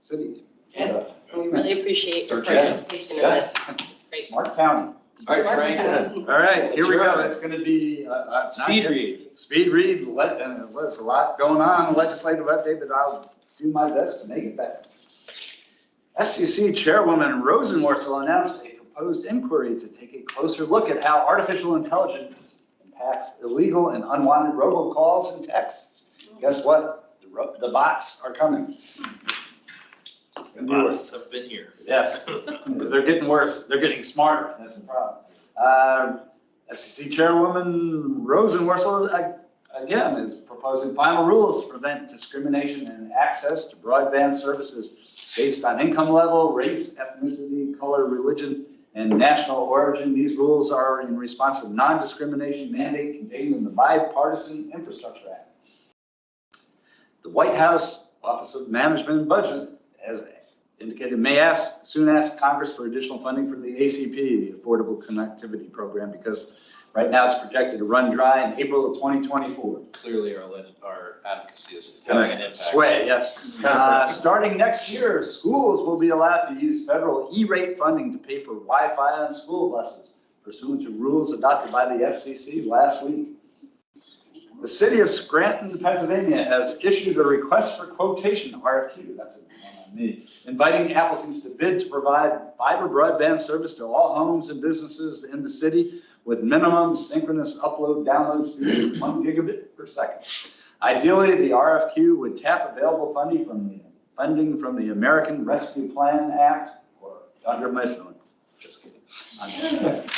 cities. Yeah. we really appreciate your Search it. participation in this. It's great. Smart county. All right, Frank. All right, here we go. It's going to be. not Speed yet- read. Speed read, and there's a lot going on in the legislative update, but I'll do my best to make it fast. FCC Chairwoman Rosenworcel announced a proposed inquiry to take a closer look at how artificial intelligence impacts illegal and unwanted robocalls and texts. Guess what? The bots are coming. Bots have been here. Yes, they're getting worse. They're getting smarter. That's the problem. FCC Chairwoman Rosenworcel, again, is proposing final rules to prevent discrimination and access to broadband services based on income level, race, ethnicity, color, religion, and national origin. These rules are in response to the non-discrimination mandate contained in the Bipartisan Infrastructure Act. The White House Office of Management and Budget has indicated may soon ask Congress for additional funding for the ACP, the Affordable Connectivity Program, because right now it's projected to run dry in April of 2024. Clearly, our advocacy is having an impact. Sway, yes. Starting next year, schools will be allowed to use federal E-rate funding to pay for Wi-Fi on school buses, pursuant to rules adopted by the FCC last week. The city of Scranton, Pennsylvania has issued a request for quotation, RFQ, that's a one on me, inviting applicants to bid to provide fiber broadband service to all homes and businesses in the city with minimum synchronous upload-download speed of 1 gigabit per second. Ideally, the RFQ would tap available funding from the American Rescue Plan Act or under Mifflin. Just kidding.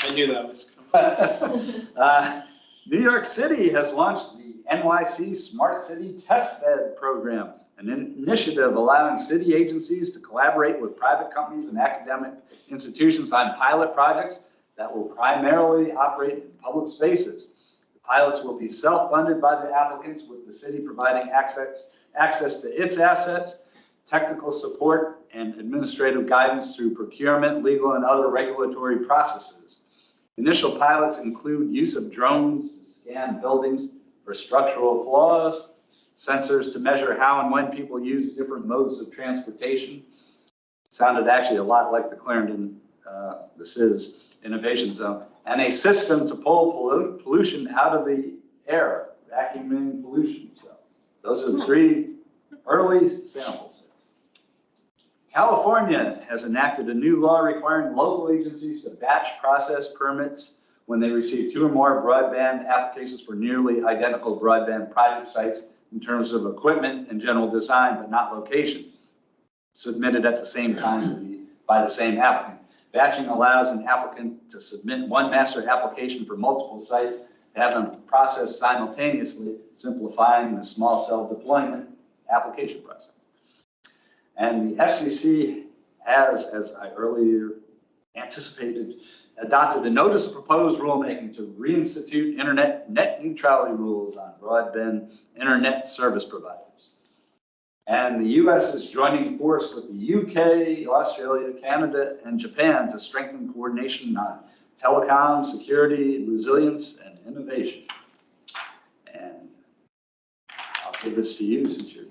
I knew that was coming. New York City has launched the NYC Smart City Test Bed Program, an initiative allowing city agencies to collaborate with private companies and academic institutions on pilot projects that will primarily operate in public spaces. The pilots will be self-funded by the applicants, with the city providing access to its assets, technical support, and administrative guidance through procurement, legal, and other regulatory processes. Initial pilots include use of drones to scan buildings for structural flaws, sensors to measure how and when people use different modes of transportation. Sounded actually a lot like the Clarendon, the CIS Innovation Zone, and a system to pull pollution out of the air, vacuuming pollution. So those are the 3 early samples. California has enacted a new law requiring local agencies to batch process permits when they receive 2 or more broadband applications for nearly identical broadband private sites in terms of equipment and general design, but not location, submitted at the same time by the same applicant. Batching allows an applicant to submit one master application for multiple sites, to have them processed simultaneously, simplifying the small cell deployment application process. And the FCC has, as I earlier anticipated, adopted a notice of proposed rulemaking to reinstitute internet net neutrality rules on broadband internet service providers. And the U.S. is joining force with the U.K., Australia, Canada, and Japan to strengthen coordination on telecom, security, resilience, and innovation. And I'll give this to you since you're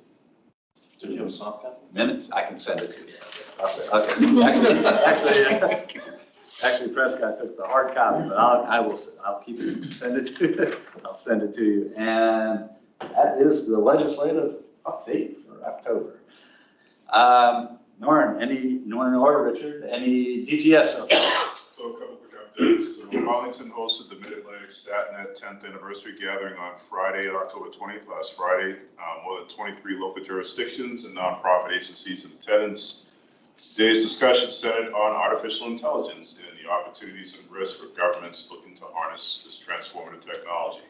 Do you have a soft copy? minutes. I can send it to you. I'll say, okay. Actually, Prescott took the hard copy, but I'll keep it. Send it to you. I'll send it to you. And that is the legislative update for October. Norman or Richard, any DGS updates? So a couple quick updates. So Arlington hosted the Mid-Atlantic StatNet 10th anniversary gathering on Friday, October 20th, last Friday. More than 23 local jurisdictions and nonprofit agencies in attendance. Today's discussion centered on artificial intelligence and the opportunities and risks for governments looking to harness this transformative technology.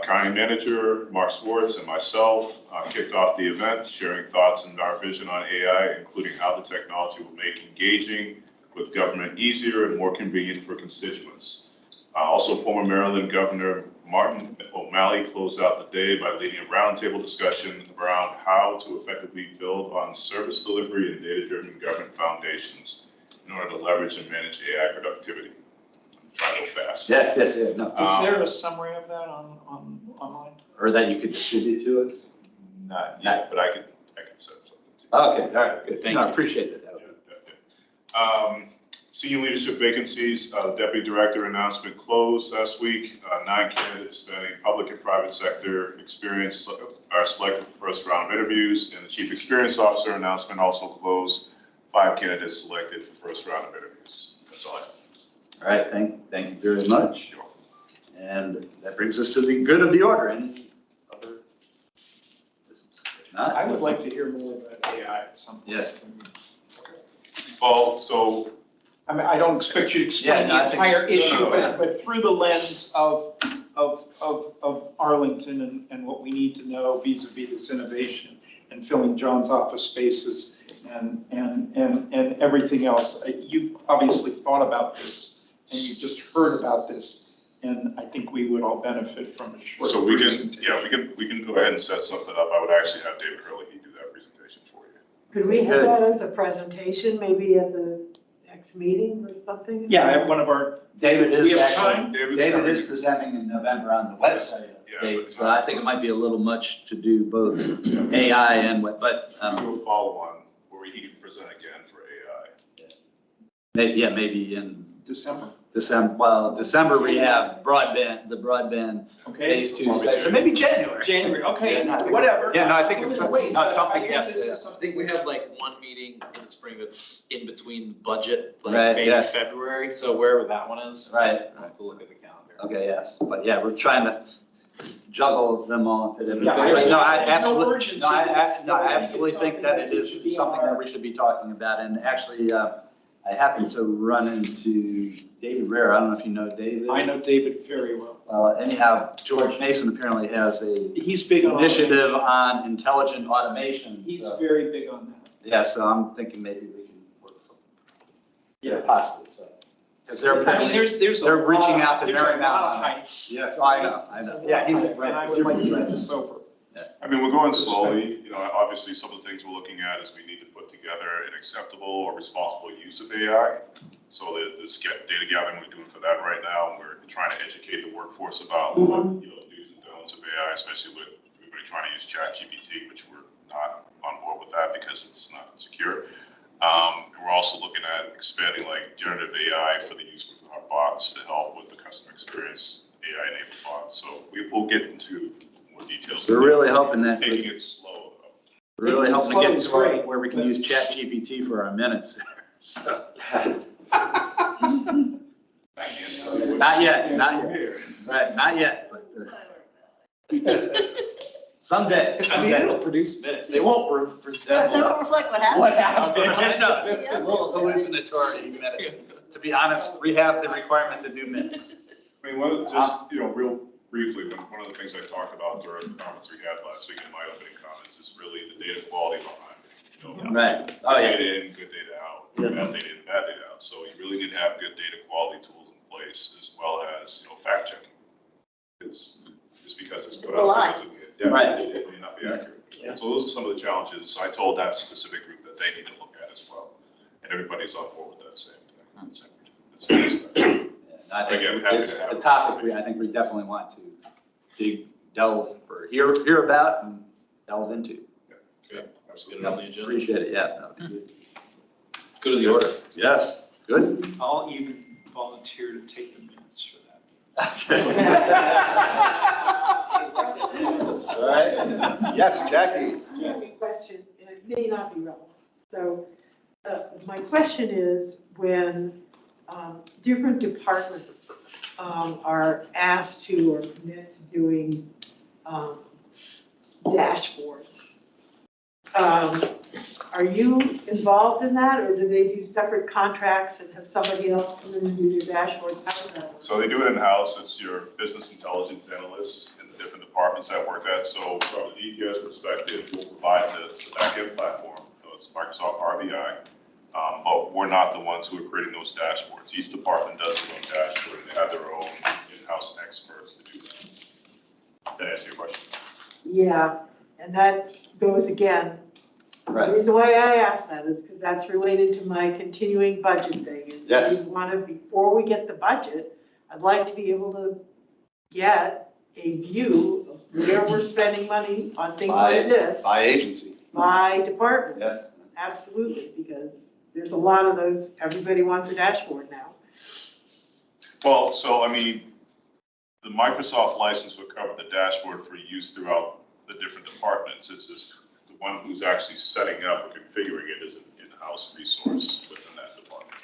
County Manager Mark Swartz and myself kicked off the event, sharing thoughts and our vision on AI, including how the technology will make engaging with government easier and more convenient for constituents. Also, former Maryland Governor Martin O'Malley closed out the day by leading a roundtable discussion around how to effectively build on service delivery and data-driven government foundations in order to leverage and manage AI productivity. I'm trying to go fast. Yes, no. Is there a summary of that online? Or that you could distribute to us? Not yet, but I could send something to you. Okay, all right, good. Thank No, I you. appreciate it. Senior leadership vacancies, deputy director announcement closed last week. 9 candidates spanning public and private sector experience are selected for first round of interviews, and the chief experience officer announcement also closed. 5 candidates selected for first round of interviews. That's all I have. All right, thank you very much. And that brings us to the good of the order. Any other business? If not, I would like to hear more about AI at some point. Yes. Well, so I mean, I don't expect you to explain Yeah, no, the I think- entire issue, no, no. but through the lens of Arlington and what we need to know vis-a-vis this innovation and filling John's office spaces and everything else. You obviously thought about this and you just heard about this, and I think we would all benefit from a short So we can, presentation. yeah, we can go ahead and set something up. I would actually have David Hurley do that presentation for you. Could we have that as a presentation, maybe at the next meeting or something? Yeah, at one of our, David we is have actually, time? David is presenting in November on the website Yeah, update, but so I think it might be a little much to do both AI and what, but, Do a follow-on where he can present again for AI. maybe in December, December, well, December we have the broadband okay? phase 2 study, so maybe January. January, okay, Yeah, no, I think- whatever. Yeah, no, I think it's, Wait, no, it's something, I think yes, this is yeah. I something- think we have like one meeting in the spring that's in between the budget, like Right, maybe yes. February, so wherever that one is. Right. I'll have to look at the calendar. Okay, yes, but yeah, we're trying to juggle them all. Yeah, No, I there's no absolutely, urgency. no, I absolutely think that it should be is something on our- that we should be talking about, and actually, I happened to run into David Rare, I don't know if you know David. I know David very well. Anyhow, George Mason apparently has a He's big on. initiative on intelligent automation. He's so- very big on that. Yeah, so I'm thinking maybe we can work something. Yeah. Possibly, so. Because they're I mean, apparently, there's a they're lot- reaching out to there's a Marymount lot of on that. hype. Yes, I know. Yeah, he's. And I would like to get this over. I mean, we're going slowly, obviously some of the things we're looking at is we need to put together an acceptable or responsible use of AI. So there's data gathering we're doing for that right now. We're trying to educate the workforce about, do's and don'ts of AI, especially with everybody trying to use ChatGPT, which we're not on board with that because it's not secure. And we're also looking at expanding like generative AI for the use within our bots to help with the customer experience AI-enabled bots. So we will get into more details. We're really hoping that. Taking it slow, though. We're really hoping to get It's to great. where we can use ChatGPT for our minutes. So, Not yet, right, not yet, but someday. I mean, it'll produce minutes. They won't That resemble don't reflect what happened. what happened. I know, a little hallucinatory minutes. To be honest, we have the requirement to do minutes. I mean, real briefly, one of the things I talked about during the conference we had last week in my opening comments is really the data quality behind it. Right, oh, yeah. Data in, good data out, bad data in, bad data out. So you really need to have good data quality tools in place as well as, fact checking. Just because it's put A lie. out, yeah, Right. it may not be accurate. So those are some of the challenges I told that specific group that they need to look at as well. And everybody's on board with that same thing. I think Again, happy it's to have a a topic I think we definitely want to delve or hear about and delve into. Yeah, absolutely. Get it on the agenda. Appreciate it, yeah. That'll be good. Go to the order. Yes, good. I'll even volunteer to take the minutes for that. All right, yes, Jackie. I have a question, and it may not be relevant. So my question is, when different departments are asked to or commit to doing dashboards, are you involved in that, or do they do separate contracts and have somebody else come in and do their dashboards? How does that work? So they do it in-house. It's your business intelligence analysts in the different departments that work at. So from an ETS perspective, we'll provide the backend platform. So it's Microsoft Power BI. But we're not the ones who are creating those dashboards. Each department does their own dashboard, and they have their own in-house experts to do that. To answer your question. Yeah, and that goes again. The Right. reason why I asked that is because that's related to my continuing budget thing. Is Yes. we want to, before we get the budget, I'd like to be able to get a view of where we're spending money on things like this By agency. by department. Yes. Absolutely, because there's a lot of those, everybody wants a dashboard now. Well, so I mean, the Microsoft license would cover the dashboard for use throughout the different departments. It's just the one who's actually setting up or configuring it is an in-house resource within that department.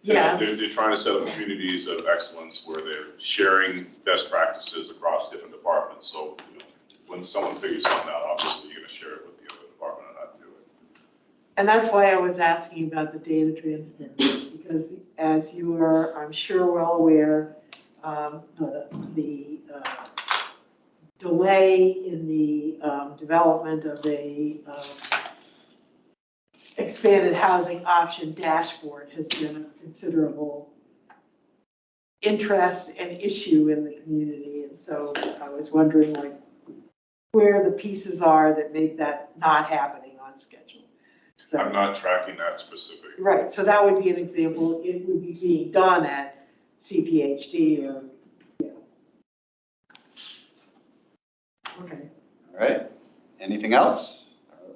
Yes. They're trying to set up communities of excellence where they're sharing best practices across different departments. So, you know, when someone figures something out, obviously you're going to share it with the other department on how to do it. And that's why I was asking about the data transparency, because as you are, I'm sure, well aware, the delay in the development of a expanded housing option dashboard has been a considerable interest and issue in the community. And so I was wondering, like, where the pieces are that make that not happening on schedule. So, I'm not tracking that specific. right, so that would be an example. It would be being done at CPHD or, yeah. Okay. All right. Anything else?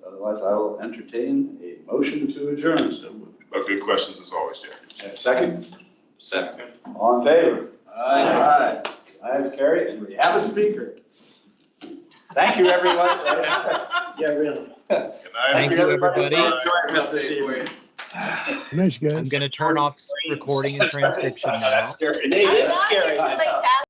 Otherwise, I will entertain a motion to adjourn. But good questions as always, Jack. Second? Second. All in favor? Aye. Ayes, carry, and we have a speaker. Thank you, everyone. Yeah, really. Good night. Thank you, everybody. for joining us this evening. Nice, guys. I'm gonna turn off recording and transcription now. That's scary. I'm not usually